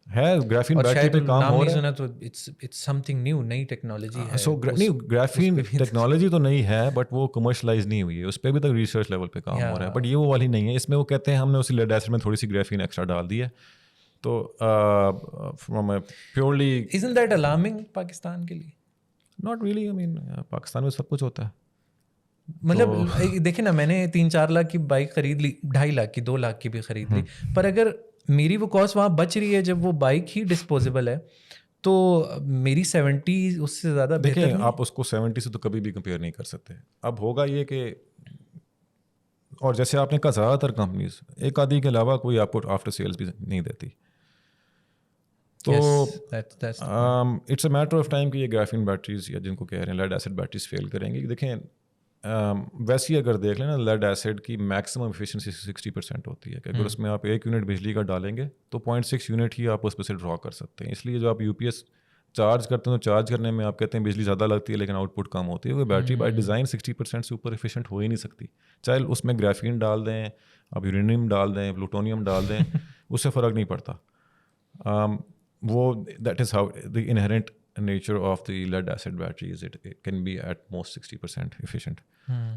ہے. گرافین بیٹری پہ کام ہو رہا ہے تو اٹس سم تھنگ نیو, نئی ٹیکنالوجی ہے. سو نہیں, گرافین ٹیکنالوجی تو نہیں ہے بٹ وہ کمرشلائز نہیں ہوئی ہے, اس پہ بھی تک ریسرچ لیول پہ کام ہو رہا ہے, بٹ یہ وہ والی نہیں ہے. اس میں وہ کہتے ہیں ہم نے اسی لیڈ ایسڈ میں تھوڑی سی گرافین ایکسٹرا ڈال دی ہے. تو from a purely isn't that alarming Pakistan کے لیے؟ ناٹ ریئلی, آئی مین پاکستان میں سب کچھ ہوتا ہے. مطلب دیکھیں نا, میں نے 3-4 لاکھ کی بائک خرید لی, 2.5 لاکھ کی, 2 لاکھ کی بھی خرید لی, پر اگر میری وہ کاسٹ وہاں بچ رہی ہے جب وہ بائک ہی ڈسپوزیبل ہے, تو میری 70 اس سے زیادہ بہتر. دیکھیں آپ اس کو 70 سے تو کبھی بھی کمپیئر نہیں کر سکتے. اب ہوگا یہ کہ, اور جیسے آپ نے کہا زیادہ تر کمپنیز ایک آدھی کے علاوہ کوئی آپ کو آفٹر سیلز بھی نہیں دیتی, تو it's a matter of time کہ یہ گرافین بیٹریز یا جن کو کہہ رہے ہیں لیڈ ایسڈ بیٹریز فیل کریں گی. دیکھیں ویسے ہی اگر دیکھ لیں نا, لیڈ ایسڈ کی میکسیمم ایفیشنسی 60% ہوتی ہے کہ اگر اس میں آپ 1 یونٹ بجلی کا ڈالیں گے تو 0.6 یونٹ ہی آپ اس پہ سے ڈرا کر سکتے ہیں. اس لیے جو آپ یو پی ایس چارج کرتے ہیں تو چارج کرنے میں آپ کہتے ہیں بجلی زیادہ لگتی ہے لیکن آؤٹ پٹ کم ہوتی ہے. وہ بیٹری بائی ڈیزائن 60% سے اوپر ایفیشینٹ ہو ہی نہیں سکتی, چاہے اس میں گرافین ڈال دیں, آپ یورینیم ڈال دیں, پلوٹونیم ڈال دیں, اس سے فرق نہیں پڑتا. وہ that is how the inherent nature of the lead acid batteries, it can be at most 60% efficient.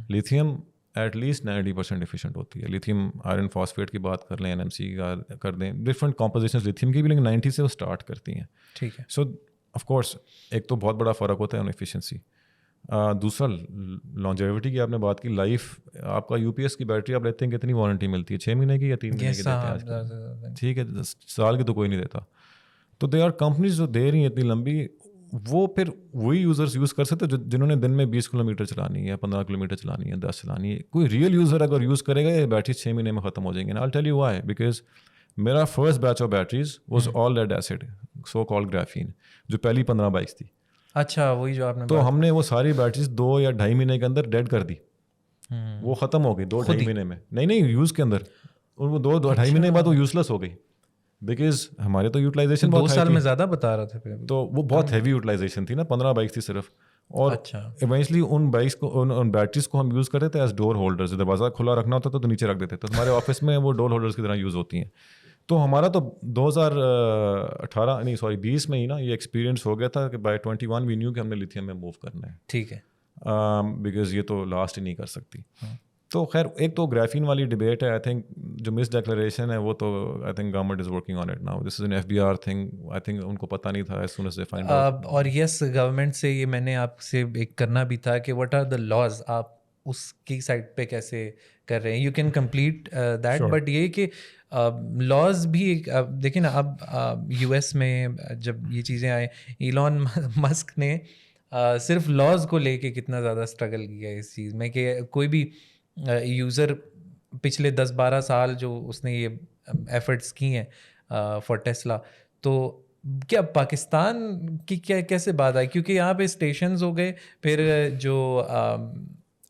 Lithium at least 90% efficient ہوتی ہے. lithium iron phosphate کی بات کر لیں, NMC کا کر دیں, different compositions lithium کی بھی, لیکن 90 سے وہ اسٹارٹ کرتی ہیں. ٹھیک ہے. سو آف کورس ایک تو بہت بڑا فرق ہوتا ہے ان ایفیشنسی. دوسرا لانجیوٹی کی آپ نے بات کی, لائف آپ کا یو پی ایس کی بیٹری آپ لیتے ہیں کتنی وارنٹی ملتی ہے, 6 مہینے کی یا 3 مہینے کی دیتے ہیں آج کل, ٹھیک ہے, سال کی تو کوئی نہیں دیتا. تو دے آر کمپنیز جو دے رہی ہیں اتنی لمبی, وہ پھر وہی یوزرس یوز کر سکتے جنہوں نے دن میں 20 کلومیٹر چلانی ہے, 15 کلومیٹر چلانی ہے, 10 چلانی ہے. کوئی ریئل یوزر اگر یوز کرے گا یہ بیٹری 6 مہینے میں ختم ہو جائیں گے. I tell you why, because میرا first batch of batteries was all lead acid, so called graphene, جو پہلی 15 بائکس تھی. اچھا, وہی جو آپ نے, تو ہم نے وہ ساری بیٹریز 2 یا 2.5 مہینے کے اندر ڈیڈ کر دی. وہ ختم ہو گئی 2-2.5 مہینے میں. نہیں یوز کے اندر, اور وہ 2-2.5 مہینے بعد وہ یوزلیس ہو گئی, بیکاز ہمارے تو یوٹیلائزیشن 2 سال میں زیادہ بتا رہا تھا, تو وہ بہت ہیوی یوٹیلائزیشن تھی نا, 15 بائکس تھی صرف. اور ایونچولی ان بائکس کو, ان بیٹریز کو ہم یوز کرتے تھے ایز ڈور ہولڈرز. دروازہ کھلا رکھنا ہوتا تھا تو نیچے رکھ دیتے, تو ہمارے آفس میں وہ ڈور ہولڈرز کی طرح یوز ہوتی ہیں. تو ہمارا تو 2020 میں ہی نا یہ ایکسپیرینس ہو گیا تھا کہ بائی 21 وی نیو کہ ہم نے لیتھیم میں موو کرنا ہے. ٹھیک ہے, بیکاز یہ تو لاسٹ ہی نہیں کر سکتی. تو خیر ایک تو گرافین والی ڈبیٹ ہے, آئی تھنک جو مس ڈیکلریشن ہے وہ تو I think government is working on it now. This is an FBR thing, I think in کو پتہ نہیں تھا, as soon as they find out. اور یس, گورنمنٹ سے یہ میں نے آپ سے ایک کرنا بھی تھا کہ واٹ آر دا لاز, آپ اس کی سائڈ پہ کیسے کر رہے ہیں. You can complete that, but یہ کہ لاز بھی دیکھیں نا, اب US میں جب یہ چیزیں آئیں, ایلون مسک نے صرف لاز کو لے کے کتنا زیادہ اسٹرگل کیا اس چیز میں کہ کوئی بھی یوزر پچھلے 10-12 سال جو اس نے یہ ایفرٹس کی ہیں فار ٹیسلا, تو کیا پاکستان کی کیا کیسے بات آئی, کیونکہ یہاں پہ اسٹیشنز ہو گئے, پھر جو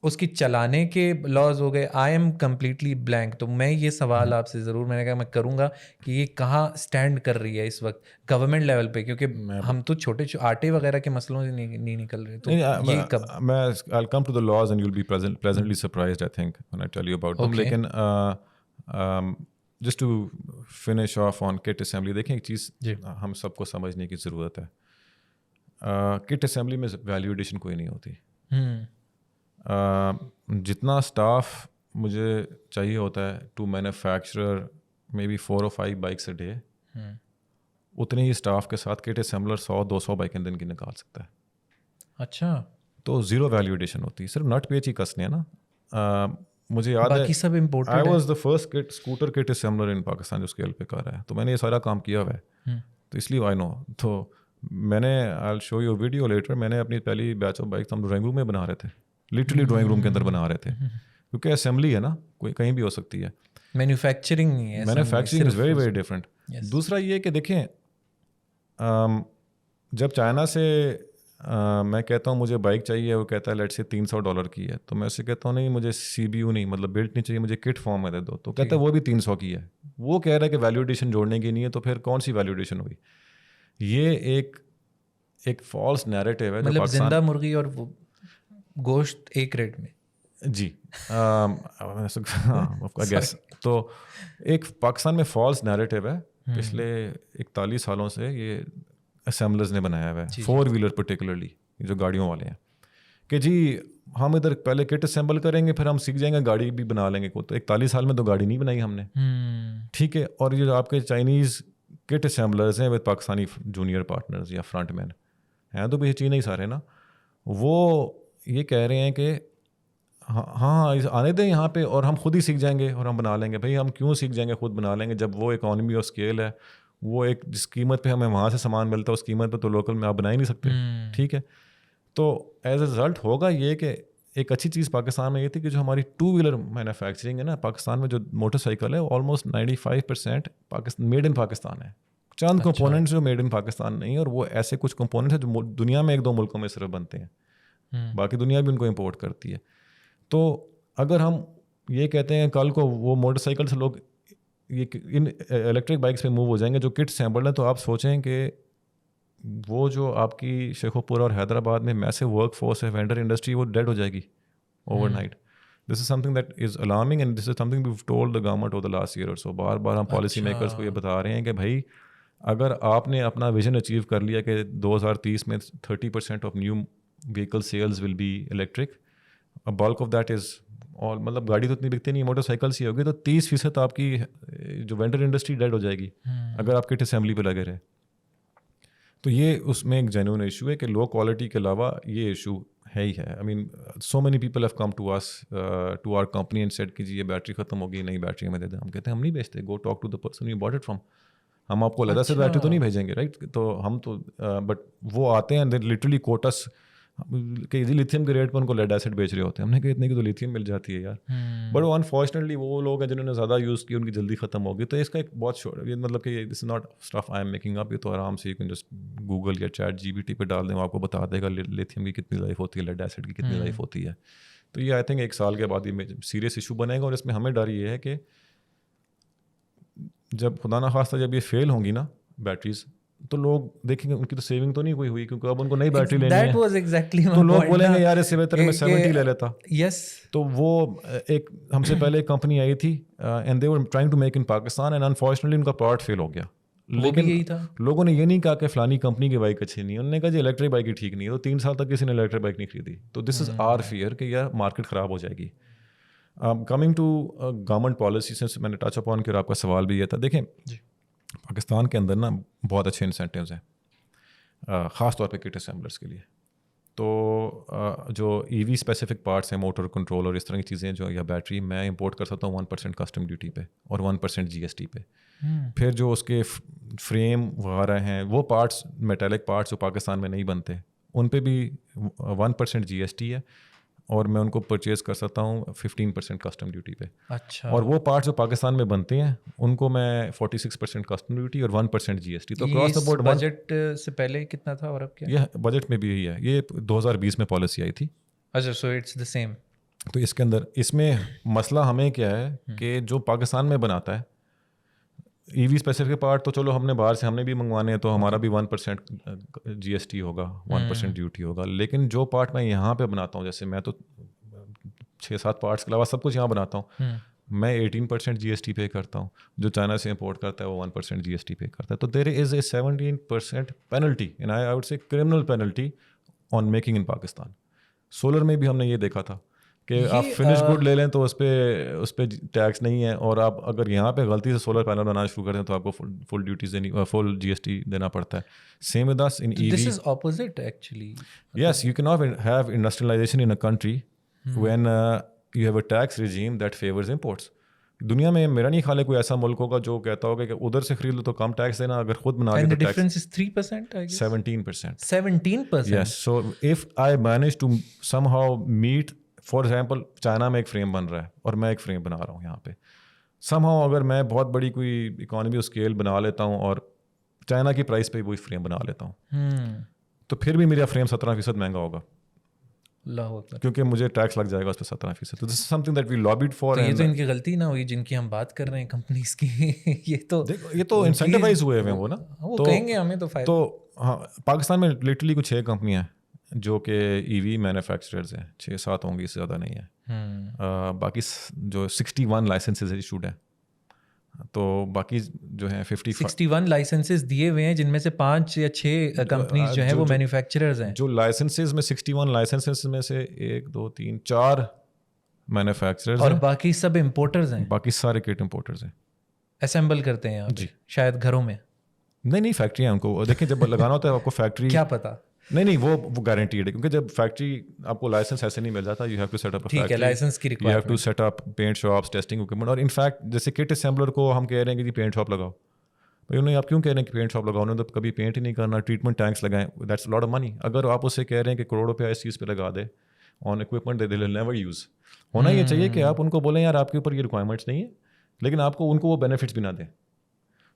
اس کی چلانے کے لاز ہو گئے. I am completely blank. تو میں یہ سوال آپ سے ضرور, میں نے کہا میں کروں گا کہ یہ کہاں اسٹینڈ کر رہی ہے اس وقت گورنمنٹ لیول پہ, کیونکہ ہم تو چھوٹے آٹے وغیرہ کے مسئلوں سے نہیں نکل رہے. تو یہ کب میں I'll come to the laws and you'll be pleasantly surprised I think when I tell you about them. لیکن just to finish off on kit assembly, دیکھیں ایک چیز ہم سب کو سمجھنے کی ضرورت ہے. کٹ اسمبلی میں ویلیو ایڈیشن کوئی نہیں ہوتی. جتنا اسٹاف مجھے چاہیے ہوتا ہے to manufacturer maybe 4 or 5 bikes a day, اتنے ہی اسٹاف کے ساتھ کٹ اسمبلر 100-200 بائکیں دن کی نکال سکتا ہے. اچھا, تو زیرو ویلیو ایڈیشن ہوتی ہے, صرف نٹ پیچ ہی کسنے ہیں نا. مجھے یاد ہے سب imported I was the first scooter kit assembler in Pakistan جو اسکیل پہ کر رہا ہے, تو میں نے یہ سارا کام کیا ہوا ہے, تو اس لیے آئی نو. تو میں نے آئی شو یو ویڈیو لیٹر, میں نے اپنی پہلی بیچ آف بائک ہم ڈرائنگ روم میں بنا رہے تھے, لٹرلی ڈرائنگ روم کے اندر بنا رہے تھے, کیونکہ اسمبلی ہے نا, کوئی کہیں بھی ہو سکتی ہے. مینوفیکچرنگ نہیں ہے, manufacturing is very very different. دوسرا یہ کہ دیکھیں, جب چائنا سے میں کہتا ہوں مجھے بائک چاہیے, وہ کہتا ہے لیٹ سے $300 کی ہے, تو میں اسے کہتا ہوں نہیں مجھے CBU نہیں, مطلب بلٹ نہیں چاہیے, مجھے کٹ فارم میں دے دو, تو کہتا ہے وہ بھی 300 کی ہے. وہ کہہ رہا ہے کہ ویلیو ایڈیشن جوڑنے کی نہیں ہے, تو پھر کون سی ویلیو ایڈیشن ہوئی؟ یہ ایک فالس نیریٹو ہے. مطلب زندہ مرغی اور وہ گوشت ایک ریٹ میں. جی گیس. تو ایک پاکستان میں فالس نیریٹو ہے پچھلے 41 سالوں سے, یہ اسمبلرز نے بنایا ہوا ہے, 4 ویلر پرٹیکولرلی, جو گاڑیوں والے ہیں, کہ جی ہم ادھر پہلے کٹ اسمبل کریں گے, پھر ہم سیکھ جائیں گے, گاڑی بھی بنا لیں گے. تو 41 سال میں تو گاڑی نہیں بنائی ہم نے, ٹھیک ہے. اور یہ جو آپ کے چائنیز کٹ اسمبلرز ہیں وتھ پاکستانی جونیئر پارٹنرز یا فرنٹ مین ہیں, تو بھی چین ہی سارے نا, وہ یہ کہہ رہے ہیں کہ ہاں آنے دیں یہاں پہ اور ہم خود ہی سیکھ جائیں گے اور ہم بنا لیں گے. بھائی ہم کیوں سیکھ جائیں گے, خود بنا لیں گے, جب وہ اکانومی آف اسکیل ہے, وہ ایک جس قیمت پہ ہمیں وہاں سے سامان ملتا ہے اس قیمت پہ تو لوکل میں آپ بنا ہی نہیں سکتے, ٹھیک ہے. تو ایز اے رزلٹ ہوگا یہ کہ ایک اچھی چیز پاکستان میں یہ تھی کہ جو ہماری 2 ویلر مینوفیکچرنگ ہے نا پاکستان میں, جو موٹر سائیکل ہے آلموسٹ 95% میڈ ان پاکستان ہے. چند کمپوننٹس جو میڈ ان پاکستان نہیں, اور وہ ایسے کچھ کمپوننٹس ہیں جو دنیا میں 1-2 ملکوں میں صرف بنتے ہیں, باقی دنیا بھی ان کو امپورٹ کرتی ہے. تو اگر ہم یہ کہتے ہیں کل کو وہ موٹر سائیکل سے لوگ یہ ان الیکٹرک بائکس پہ موو ہو جائیں گے جو کٹ سیمبلڈ ہیں, تو آپ سوچیں کہ وہ جو آپ کی شیخو پورہ اور حیدرآباد میں میسو ورک فورس ہے, وینڈر انڈسٹری, وہ ڈیڈ ہو جائے گی overnight. This is something that is alarming and this is something we told the government over the last year or so. بار بار ہم policy makers کو یہ بتا رہے ہیں کہ بھائی اگر آپ نے اپنا ویژن اچیو کر لیا کہ 2030 میں 30% of new vehicle sales will be electric, bulk of that is اور مطلب گاڑی تو اتنی بکتی نہیں, موٹر سائیکل سی ہوگی, تو 30% آپ کی جو وینڈر انڈسٹری ڈیڈ ہو جائے گی اگر آپ کٹ اسمبلی پہ لگے رہے. تو یہ اس میں ایک جینوئن ایشو ہے کہ لو کوالٹی کے علاوہ یہ ایشو ہے ہی ہے. I mean so many people have come to us to our company and said کہ جی یہ بیٹری ختم ہوگی, نئی بیٹری ہمیں دے دیں. ہم کہتے ہیں ہم نہیں بیچتے, go talk to the person you bought it from. ہم آپ کو علیحدہ سے بیٹری تو نہیں بھیجیں گے, رائٹ. تو ہم تو بٹ وہ آتے ہیں لٹرلی کوٹس کہ لیتھیم کے ریٹ پہ ان کو لیڈ ایسڈ بیچ رہے ہوتے ہیں. ہم نے کہا اتنے کی تو لیتھیم مل جاتی ہے یار, بٹ وہ انفارچونیٹلی وہ لوگ ہیں جنہوں نے زیادہ یوز کی, ان کی جلدی ختم ہوگی. تو اس کا ایک بہت یہ مطلب کہ this is not stuff I am making up, یہ تو آرام سے جسٹ گوگل یا چیٹ GPT پہ ڈال دیں, وہ آپ کو بتا دے گا لیتھیم کی کتنی لائف ہوتی ہے, لیڈ ایسڈ کی کتنی لائف ہوتی ہے. تو یہ آئی تھنک 1 سال کے بعد یہ سیریس ایشو بنے گا. اور اس میں ہمیں ڈر یہ ہے کہ جب خدا نخواستہ جب یہ فیل ہوں گی نا بیٹریز, تو لوگ دیکھیں گے ان کی تو سیونگ تو نہیں کوئی ہوئی, کیونکہ اب ان کو نئی بیٹری لینی ہے, تو لوگ بولیں گے یار اس سے بہتر میں 70 لے لیتا. تو وہ ایک ہم سے پہلے ایک کمپنی آئی تھی and they were trying to make in Pakistan, and unfortunately ان کا پروڈکٹ فیل ہو گیا. لیکن لوگوں نے یہ نہیں کہا کہ فلانی کمپنی کی بائک اچھی نہیں ہے, انہوں نے کہا جی الیکٹرک بائک ہی ٹھیک نہیں ہے. تو 3 سال تک کسی نے الیکٹرک بائک نہیں خریدی. تو دس از آر فیئر کہ یار مارکیٹ خراب ہو جائے گی. کمنگ ٹو گورنمنٹ پالیسی سے میں نے ٹچ اپون کیا, اور آپ کا سوال بھی یہ تھا. دیکھیں پاکستان کے اندر نا بہت اچھے انسینٹیوز ہیں, خاص طور پہ کٹ اسمبلرس کے لیے. تو جو ای وی اسپیسیفک پارٹس ہیں, موٹر کنٹرول اور اس طرح کی چیزیں جو یا بیٹری, میں امپورٹ کر سکتا ہوں 1% کسٹم ڈیوٹی پہ اور 1% GST پہ. پھر جو اس کے فریم وغیرہ ہیں وہ پارٹس, میٹیلک پارٹس جو پاکستان میں نہیں بنتے, ان پہ بھی 1% GST ہے, اور میں ان کو پرچیز کر سکتا ہوں 15% کسٹم ڈیوٹی پہ. اچھا. اور وہ پارٹس جو پاکستان میں بنتے ہیں ان کو میں 46% کسٹم ڈیوٹی اور 1% GST. تو کراس دا بورڈ. بجٹ سے پہلے کتنا تھا اور اب کیا؟ یہ بجٹ میں بھی یہی ہے, یہ 2020 میں پالیسی آئی تھی. اچھا, سو اٹس دا سیم. تو اس کے اندر اس میں مسئلہ ہمیں کیا ہے کہ جو پاکستان میں بناتا ہے ای وی اسپیسیفک پارٹ, تو چلو ہم نے باہر سے ہم نے بھی منگوانے ہیں, تو ہمارا بھی 1% GST ہوگا, 1% ڈیوٹی ہوگا. لیکن جو پارٹ میں یہاں پہ بناتا ہوں, جیسے میں تو 6-7 پارٹس کے علاوہ سب کچھ یہاں بناتا ہوں, میں 18% GST پے کرتا ہوں. جو چائنا سے امپورٹ کرتا ہے وہ 1% GST پے کرتا ہے. تو دیر از اے 17% penalty, and I would say criminal penalty on making in Pakistan. Solar میں بھی ہم نے یہ دیکھا تھا کہ آپ فنش گڈ لے لیں تو اس پہ ٹیکس نہیں ہے, اور آپ اگر یہاں پہ غلطی سے سولر پینل بنانا شروع کر دیں تو آپ کو فل ڈیوٹیز دینی, فل GST دینا پڑتا ہے. سیم ود اس in EV. This is opposite actually. Yes, you cannot have industrialization in a country when you have a tax regime that favors imports. دنیا میں میرا نہیں خیال ہے کوئی ایسا ملک ہوگا جو کہتا ہوگا کہ ادھر سے خرید لو تو کم ٹیکس دینا, اگر خود بنا لے تو tax 3% I guess. 17%. 17%. Yes, so if I manage to somehow meet, for example, China میں ایک فریم بن رہا ہے اور میں ایک فریم بنا رہا ہوں یہاں پہ, somehow اگر میں بہت بڑی کوئی اکانومی اسکیل بنا لیتا ہوں اور چائنا کی پرائس پہ وہی فریم بنا لیتا ہوں, تو پھر بھی میرا فریم 17% مہنگا ہوگا. اللہ اکبر. کیونکہ مجھے ٹیکس لگ جائے گا اس پہ 17%. تو this is something that we lobbied for. یہ تو ان کی غلطی نہ ہوئی جن کی ہم بات کر رہے ہیں کمپنیز کی. یہ تو انسینٹیوائز ہوئے ہوئے ہیں وہ نا, وہ کہیں گے ہمیں تو فائدہ. تو ہاں پاکستان میں لٹرلی کچھ 6 کمپنیاں ہیں جو کہ ای وی مینوفیکچررز ہیں, 6-7 ہوں گی, اس سے زیادہ نہیں ہے. باقی جو 61 لائسنسز ایشوڈ ہیں, تو باقی جو ہیں 61 لائسنسز دیے ہوئے ہیں جن میں سے 5 یا 6 کمپنیز جو ہیں وہ مینوفیکچررز ہیں. جو لائسنسز میں 61 لائسنسز میں سے 1 2 3 4 مینوفیکچررز اور باقی سب امپورٹرز ہیں. باقی سارے کٹ امپورٹرز ہیں, اسمبل کرتے ہیں جی, شاید گھروں میں. نہیں فیکٹریاں ان کو دیکھیں, جب لگانا ہوتا ہے آپ کو فیکٹری کیا پتا. نہیں وہ گارنٹیڈ ہے, کیونکہ جب فیکٹری آپ کو لائسنس ایسے نہیں مل جاتا, you have to set up a factory, license کی you have to set up paint shops, testing equipment. اور انفیکٹ جیسے کٹ اسمبلر کو ہم کہہ رہے ہیں کہ جی پینٹ شاپ لگاؤ, بھائی انہیں آپ کیوں کہہ رہے ہیں کہ پینٹ شاپ لگاؤ, انہوں نے تو کبھی پینٹ ہی نہیں کرنا. ٹریٹمنٹ ٹینکس لگائیں, دیٹس لاٹ آف منی. اگر آپ اسے کہہ رہے ہیں کہ کروڑ روپیہ اس چیز پہ لگا دے on equipment, they will never use. ہونا یہ چاہیے کہ آپ ان کو بولیں یار آپ کے اوپر یہ ریکوائرمنٹس نہیں ہیں, لیکن آپ کو ان کو وہ بینیفٹس بھی نہ دیں.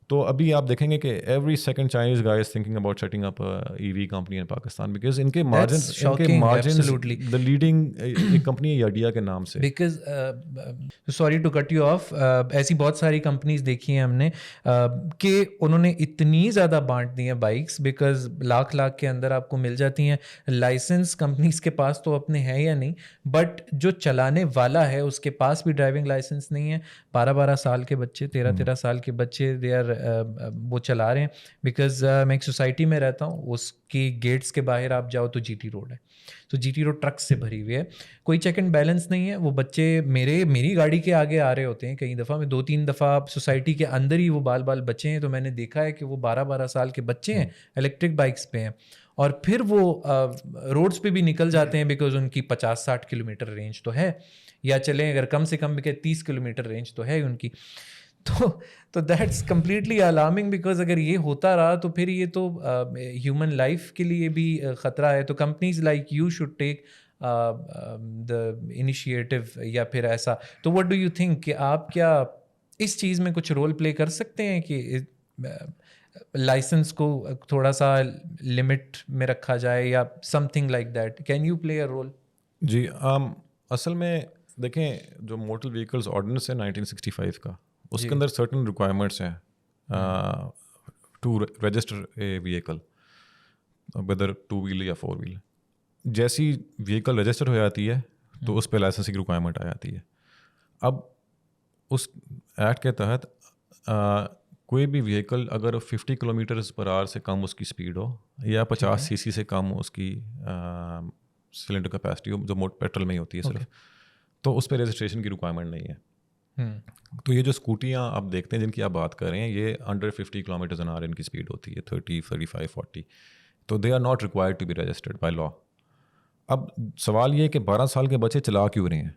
تو ابھی آپ دیکھیں گے کہ every second Chinese guy is thinking about setting up E V company in Pakistan, because ان کے مارجنز دی لیڈنگ ایک کمپنی ہے یڈیا کے نام سے. Because sorry to cut you off, ایسی بہت ساری کمپنیز دیکھی ہیں ہم نے کہ انہوں نے اتنی زیادہ بانٹ دی ہیں بائکس, بیکاز لاکھ کے اندر آپ کو مل جاتی ہیں. لائسنس کمپنیز کے پاس تو اپنے ہے یا نہیں, بٹ جو چلانے والا ہے اس کے پاس بھی ڈرائیونگ لائسنس نہیں ہے. 12 سال کے بچے, 13 سال کے بچے دے آر وہ چلا رہے ہیں. بیکاز میں ایک سوسائٹی میں رہتا ہوں, اس کی گیٹس کے باہر آپ جاؤ تو جی ٹی روڈ ہے, تو جی ٹی روڈ ٹرک سے بھری ہوئی ہے, کوئی چیک اینڈ بیلنس نہیں ہے. وہ بچے میری گاڑی کے آگے آ رہے ہوتے ہیں. کئی دفعہ میں 2-3 دفعہ سوسائٹی کے اندر ہی وہ بال بچے ہیں, تو میں نے دیکھا ہے کہ وہ 12 سال کے بچے ہیں, الیکٹرک بائکس پہ ہیں, اور پھر وہ روڈس پہ بھی نکل جاتے ہیں بیکاز ان کی 50-60 کلومیٹر رینج تو ہے, یا چلیں اگر کم سے کم بھی 30 کلومیٹر رینج تو ہے ان کی. تو دیٹس کمپلیٹلی الارمنگ, بیکاز اگر یہ ہوتا رہا تو پھر یہ تو ہیومن لائف کے لیے بھی خطرہ ہے. تو companies like you should take the initiative یا پھر ایسا. تو وٹ ڈو یو تھنک کہ آپ کیا اس چیز میں کچھ رول پلے کر سکتے ہیں کہ لائسنس کو تھوڑا سا لمٹ میں رکھا جائے یا something like that? Can you play a role? جی اصل میں دیکھیں جو موٹر وہیکلز آرڈیننس ہے 1965 کا, اس کے اندر سرٹن ریکوائرمنٹس ہیں to register a vehicle, whether 2 wheel یا 4 ویل. جیسی وہیکل رجسٹر ہو جاتی ہے تو اس پہ لائسنس کی ریکوائرمنٹ آ جاتی ہے. اب اس ایکٹ کے تحت کوئی بھی وہیکل اگر 50 کلومیٹرز پر آور سے کم اس کی اسپیڈ ہو, یا 50 cc سے کم اس کی سلنڈر کیپیسٹی ہو, جو پیٹرول میں ہی ہوتی ہے صرف, تو اس پہ رجسٹریشن کی ریکوائرمنٹ نہیں ہے. تو یہ جو اسکوٹیاں آپ دیکھتے ہیں جن کی آپ بات کر رہے ہیں, یہ انڈر 50 کلومیٹرز ان آور ان کی اسپیڈ ہوتی ہے, 30, 35, 40. تو they are not required to be registered by law. اب سوال یہ کہ 12 سال کے بچے چلا کیوں رہے ہیں؟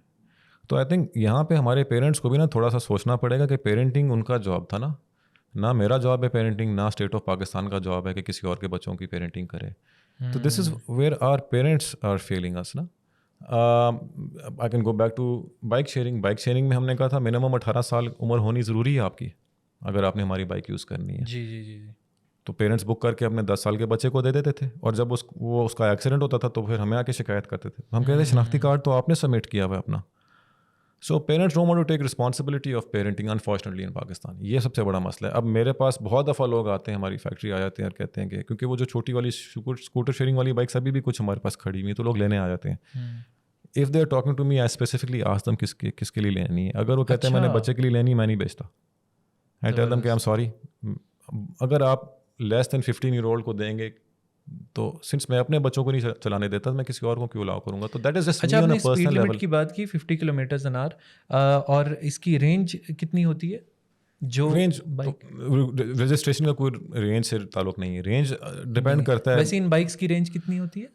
تو آئی تھنک یہاں پہ ہمارے پیرنٹس کو بھی نا تھوڑا سا سوچنا پڑے گا کہ پیرنٹنگ ان کا جاب تھا نہ میرا جاب ہے پیرنٹنگ, نہ اسٹیٹ آف پاکستان کا جاب ہے کہ کسی اور کے بچوں کی پیرنٹنگ کرے. تو this is where our parents are failing us نا. I can go back to bike sharing. Bike sharing میں ہم نے کہا تھا منیمم 18 سال عمر ہونی ضروری ہے آپ کی اگر آپ نے ہماری بائک یوز کرنی ہے. جی. تو پیرنٹس بک کر کے اپنے 10 سال کے بچے کو دے دیتے تھے, اور جب اس کا ایکسیڈنٹ ہوتا تھا تو پھر ہمیں آ کے شکایت کرتے تھے. ہم کہتے ہیں شناختی کارڈ تو آپ نے سبمٹ کیا ہوا ہے اپنا. So parents don't want to take responsibility of parenting unfortunately in Pakistan. یہ سب سے بڑا مسئلہ ہے. اب میرے پاس بہت دفعہ لوگ آتے ہیں, ہماری فیکٹری آ جاتے ہیں اور کہتے ہیں کہ کیونکہ وہ جو چھوٹی والی اسکوٹر شیئرنگ والی بائکس ابھی بھی کچھ ہمارے پاس کھڑی ہوئی ہیں, تو لوگ لینے آ جاتے ہیں. If they are talking to me, I specifically ask them کس کے لیے لینی ہے. اگر وہ کہتے ہیں میں نے بچے کے لیے لینی, میں نہیں بیچتا. آئی ٹیل دم کہ آئی ایم سوری, اگر آپ لیس دین 15 ایئر اولڈ کو دیں گے تو سنس میں اپنے بچوں کو نہیں چلانے دیتا, میں کسی اور کو کیوں الاؤ کروں گا. تو دیٹ از جسٹ اچھا, آپ نے اسپیڈ لمٹ کی بات کی 50 کلومیٹرز ان آور, اور اس کی رینج کتنی ہوتی ہے؟ جو رینج رجسٹریشن کا کوئی رینج سے تعلق نہیں ہے, رینج ڈپینڈ کرتا ہے. ویسے ان بائکس کی رینج کتنی ہوتی ہے؟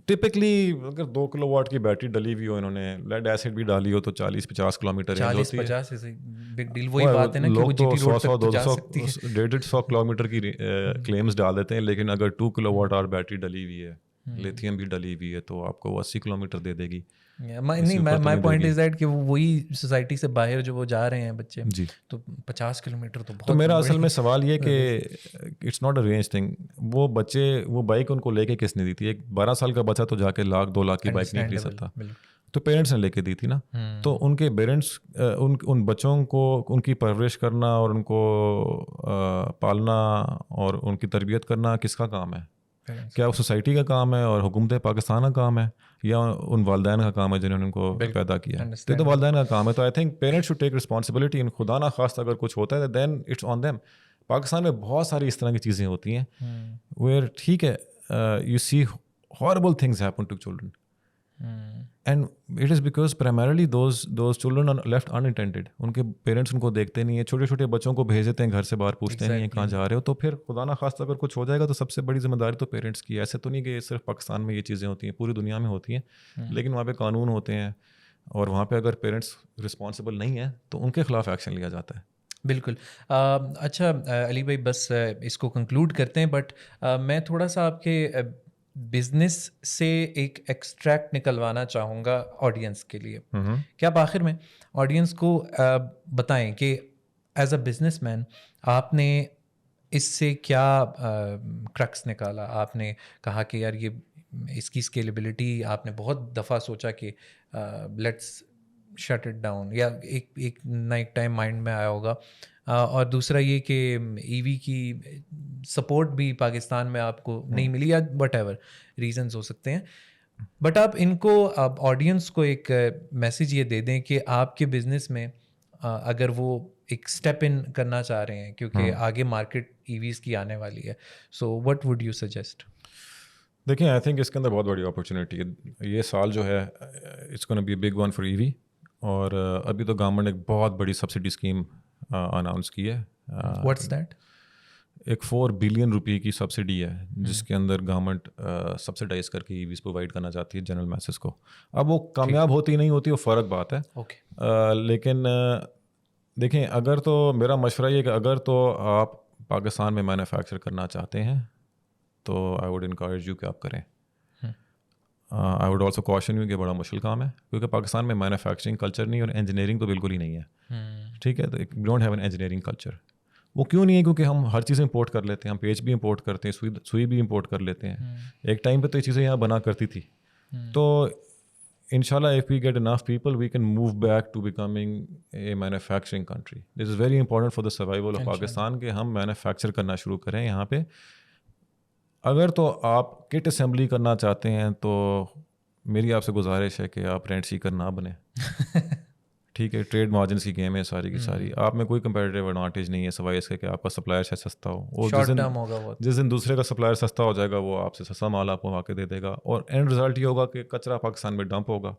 ٹپکلی اگر 2 کلو واٹ کی بیٹری ڈلی ہوئی ہو, انہوں نے لیڈ ایسڈ بھی ڈالی ہو, تو 40-50 کلومیٹر رینج ہوتی ہے. 40-50 بگ ڈیل. وہی بات ہے نا کہ وہ جی ٹی روڈ تک تو جا سکتی ہے. 150 کلومیٹر کی کلیمز ڈال دیتے ہیں, لیکن اگر 2 کلو واٹ آور بیٹری ڈلی ہوئی ہے, لیتھیم بھی ڈلی ہوئی ہے, تو آپ کو 80 کلومیٹر دے دے گی. نہیں مائی پوائنٹ از دیٹ کہ وہی سوسائٹی سے باہر جو وہ جا رہے ہیں بچے جی تو 50 کلومیٹر تو بہت. تو میرا اصل میں سوال یہ کہ it's not a range thing. وہ بچے وہ بائک ان کو لے کے کس نے دی تھی؟ ایک 12 سال کا بچہ تو جا کے 1,00,000 2 لاکھ کی بائک نہیں خرید سکتا, تو پیرنٹس نے لے کے دی تھی نا. تو ان کے پیرنٹس ان بچوں کو ان کی پرورش کرنا اور ان کو پالنا اور ان کی تربیت کرنا کس کا کام ہے؟ کیا وہ سوسائٹی کا کام ہے اور حکومت پاکستان کا کام ہے, یا ان والدین کا کام ہے جنہوں نے ان کو پیدا کیا؟ تو والدین کا کام ہے. تو I think parents should take responsibility. خدا نہ خواستہ اگر کچھ ہوتا ہے دین اٹس آن دیم. پاکستان میں بہت ساری اس طرح کی چیزیں ہوتی ہیں ویئر ٹھیک ہے you see horrible things happen to children and it is because primarily those children are left unattended. ان کے پیرنٹس ان کو دیکھتے نہیں ہیں, چھوٹے چھوٹے بچوں کو بھیج دیتے ہیں گھر سے باہر, پوچھتے نہیں ہیں کہاں جا رہے ہو. تو پھر خدا نہ خواستہ اگر کچھ ہو جائے گا تو سب سے بڑی ذمہ داری تو پیرنٹس کی ہے. ایسے تو نہیں کہ صرف پاکستان میں یہ چیزیں ہوتی ہیں, پوری دنیا میں ہوتی ہیں, لیکن وہاں پہ قانون ہوتے ہیں اور وہاں پہ اگر پیرنٹس رسپانسبل نہیں ہیں تو ان کے خلاف ایکشن لیا جاتا ہے. بالکل. اچھا علی بھائی بس اس کو کنکلوڈ کرتے ہیں, بٹ میں تھوڑا سا آپ کے بزنس سے ایک ایکسٹریکٹ نکلوانا چاہوں گا آڈینس کے لیے, کہ آپ آخر میں آڈینس کو بتائیں کہ ایز اے بزنس مین آپ نے اس سے کیا کرکس نکالا. آپ نے کہا کہ یار یہ اس کی اسکیلیبلٹی آپ نے بہت دفعہ سوچا کہ لیٹس شٹ اٹ ڈاؤن, یا ایک نائٹ ٹائم مائنڈ میں آیا ہوگا. اور دوسرا یہ کہ ای وی کی سپورٹ بھی پاکستان میں آپ کو نہیں ملی, یا وٹ ایور ریزنز ہو سکتے ہیں. بٹ آپ ان کو آڈینس کو ایک میسیج یہ دے دیں کہ آپ کے بزنس میں اگر وہ ایک اسٹیپ ان کرنا چاہ رہے ہیں, کیونکہ آگے مارکیٹ ای ویز کی آنے والی ہے, so what would you suggest? دیکھیں آئی تھنک اس کے اندر بہت بڑی اپرچونیٹی ہے. یہ سال جو ہے it's gonna be a big one for E V. اور ابھی تو گورنمنٹ نے ایک بہت بڑی سبسڈی اسکیم اناؤنس کی ہے. What's that? ایک 4 بلین روپے کی سبسڈی ہے جس کے اندر گورنمنٹ سبسڈائز کر کے ای ویز پرووائڈ کرنا چاہتی ہے جنرل میسز کو. اب وہ کامیاب ہوتی نہیں ہوتی وہ فرق بات ہے, لیکن دیکھیں اگر تو میرا مشورہ یہ کہ اگر تو آپ پاکستان میں مینوفیکچر کرنا چاہتے ہیں تو آئی ووڈ انکریج یو کہ آپ کریں. I would also caution you کہ بڑا مشکل کام ہے, کیونکہ پاکستان میں مینوفیکچرنگ کلچر نہیں اور انجینئرنگ تو بالکل ہی نہیں ہے. ٹھیک ہے, تو we don't have an engineering culture. وہ کیوں نہیں ہے؟ کیونکہ ہم ہر چیز امپورٹ کر لیتے ہیں. ہم پیچ بھی امپورٹ کرتے ہیں, سوئی بھی امپورٹ کر لیتے ہیں. ایک ٹائم پہ تو یہ چیزیں یہاں بنا کرتی تھی. تو انشاءاللہ if we get enough people we can move back to becoming a manufacturing country. This is very important for the survival of Pakistan کہ ہم مینوفیکچر کرنا شروع کریں یہاں پہ. اگر تو آپ کٹ اسمبلی کرنا چاہتے ہیں تو میری آپ سے گزارش ہے کہ آپ رینٹ سیکر نہ بنیں. ٹھیک ہے, ٹریڈ مارجنس کی گیم ہے ساری کی ساری. آپ میں کوئی کمپیٹیو ایڈوانٹیج نہیں ہے سوائے اس کے کہ آپ کا سپلائر شاید سستا ہو. وہ جس دن دوسرے کا سپلائر سستا ہو جائے گا وہ آپ سے سستا مال آپ کو آ کے دے دے گا, اور اینڈ رزلٹ یہ ہوگا کہ کچرا پاکستان میں ڈمپ ہوگا.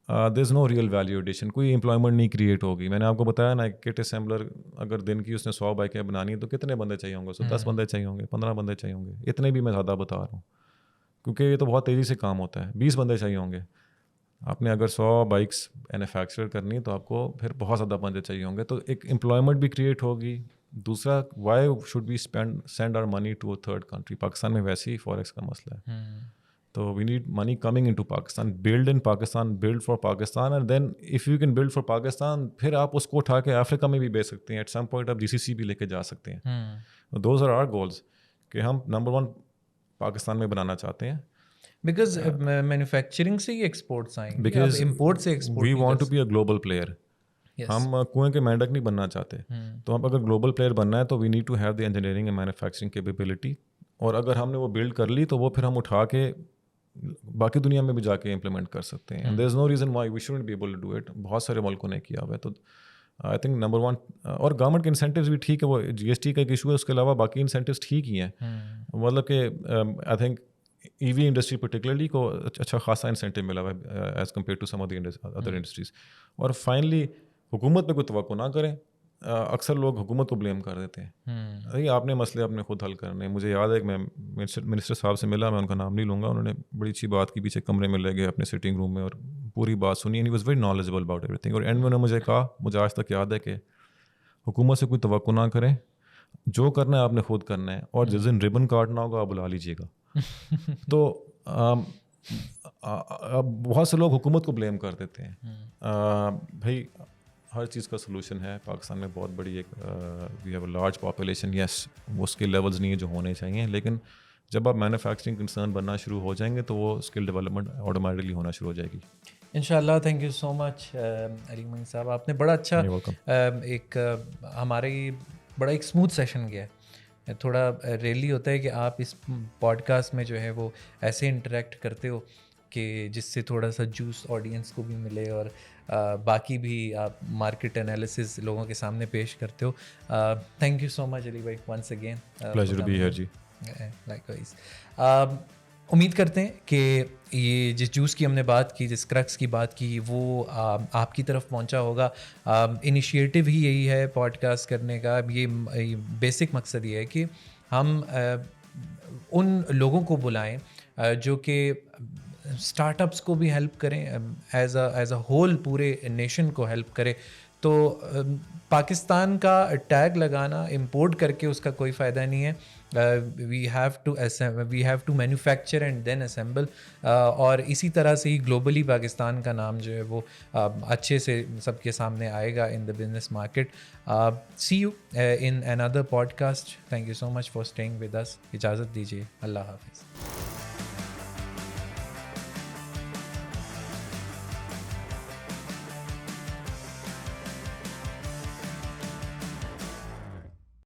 دیر is no real value addition, کوئی امپلائمنٹ نہیں کریٹ ہوگی. میں نے آپ کو بتایا نا, کٹ اسمبلر اگر دن کی اس نے 100 بائکیں بنانی ہیں تو کتنے بندے چاہیے ہوں گے؟ 10 بندے چاہیے ہوں گے, 15 بندے چاہیے ہوں گے. اتنے بھی میں زیادہ بتا رہا ہوں کیونکہ یہ تو بہت تیزی سے کام ہوتا ہے. 20 بندے چاہیے ہوں گے. آپ نے اگر 100 بائکس مینوفیکچر کرنی تو آپ کو پھر بہت زیادہ بندے چاہیے ہوں گے. تو ایک امپلائمنٹ بھی کریٹ ہوگی. دوسرا, why should be send our money to a third country? Pakistan میں ویسے ہی فوریکس کا مسئلہ ہے. تو we need money coming in to Pakistan, build in Pakistan, build for Pakistan. And then if you can build for Pakistan, پھر آپ اس کو اٹھا کے افریقہ میں بھی بیچ سکتے ہیں. ایٹ سم پوائنٹ آپ GCC بھی لے کے جا سکتے ہیں. دوز آر آر گولز کہ ہم نمبر 1 پاکستان میں بنانا چاہتے ہیں. بیکاز مینوفیکچرنگ سے ہی ایکسپورٹس آئیں گے, بیکاز امپورٹ سے export. We want to be a global player. ہم کنویں کے مینڈک نہیں بننا چاہتے. تو ہم اگر گلوبل پلیئر بننا ہے تو we need to have the engineering and manufacturing capability. اور اگر ہم نے وہ بلڈ کر لی تو وہ پھر ہم اٹھا کے باقی دنیا میں بھی جا کے امپلیمنٹ کر سکتے ہیں. There is no reason why we shouldn't be able to do it. بہت سارے ملکوں نے کیا ہوا ہے. تو آئی تھنک نمبر 1, اور گورنمنٹ کے انسینٹیوز بھی ٹھیک ہے. وہ GST کا ایک ایشو ہے, اس کے علاوہ باقی انسینٹیوز ٹھیک ہی ہیں. مطلب کہ I think E V industry particularly کو اچھا خاصا انسینٹیو ملا ہوا ہے as compare to some of the other industries. اور فائنلی حکومت پہ کوئی توقع نہ کریں. اکثر لوگ حکومت کو بلیم کر دیتے ہیں, آپ نے مسئلے اپنے خود حل کرنے. مجھے یاد ہے کہ میں منسٹر صاحب سے ملا, میں ان کا نام نہیں لوں گا. انہوں نے بڑی اچھی بات کی, پیچھے کمرے میں لے گئے اپنے سٹنگ روم میں اور پوری بات سنی. And he was very knowledgeable about everything. اور اینڈ میں انہوں نے مجھے کہا, مجھے آج تک یاد ہے کہ حکومت سے کوئی توقع نہ کریں, جو کرنا ہے آپ نے خود کرنا ہے, اور جس دن ربن کاٹنا ہوگا آپ بلا لیجیے گا. تو بہت سے لوگ حکومت کو بلیم کر دیتے ہیں. بھائی ہر چیز کا سلوشن ہے. پاکستان میں بہت بڑی ایک we have a large population. Yes وہ اسکل لیولز نہیں ہے جو ہونے چاہیے, لیکن جب آپ مینوفیکچرنگ کنسرن بننا شروع ہو جائیں گے تو وہ اسکل ڈیولپمنٹ آٹومیٹکلی ہونا شروع ہو جائے گی. انشاءاللہ. تھینک یو سو مچ علی معین صاحب, آپ نے بڑا اچھا ایک ہمارے بڑا ایک اسموتھ سیشن گیا ہے. تھوڑا ریئرلی ہوتا ہے کہ آپ اس پوڈ کاسٹ میں جو ہے وہ ایسے انٹریکٹ کرتے ہو کہ جس سے تھوڑا سا جوس آڈینس کو بھی ملے اور باقی بھی آپ مارکیٹ انالیسز لوگوں کے سامنے پیش کرتے ہو. Thank you so much Ali بھائی once again. Pleasure be here جی. Likewise. امید کرتے ہیں کہ یہ جس جوس کی ہم نے بات کی, جس کرکس کی بات کی, وہ آپ کی طرف پہنچا ہوگا. انیشیٹو ہی یہی ہے پوڈ کاسٹ کرنے کا. یہ بیسک مقصد یہ ہے کہ ہم ان لوگوں کو بلائیں جو کہ اسٹارٹ اپس کو بھی ہیلپ کریں, ایز اے ہول پورے نیشن کو ہیلپ کرے. تو پاکستان کا ٹیگ لگانا امپورٹ کر کے اس کا کوئی فائدہ نہیں ہے. We have to manufacture and then assemble. اور اسی طرح سے ہی گلوبلی پاکستان کا نام جو ہے وہ اچھے سے سب کے سامنے آئے گا in the business market. See you in another podcast. Thank you so much for staying with us. اجازت دیجیے. اللہ حافظ.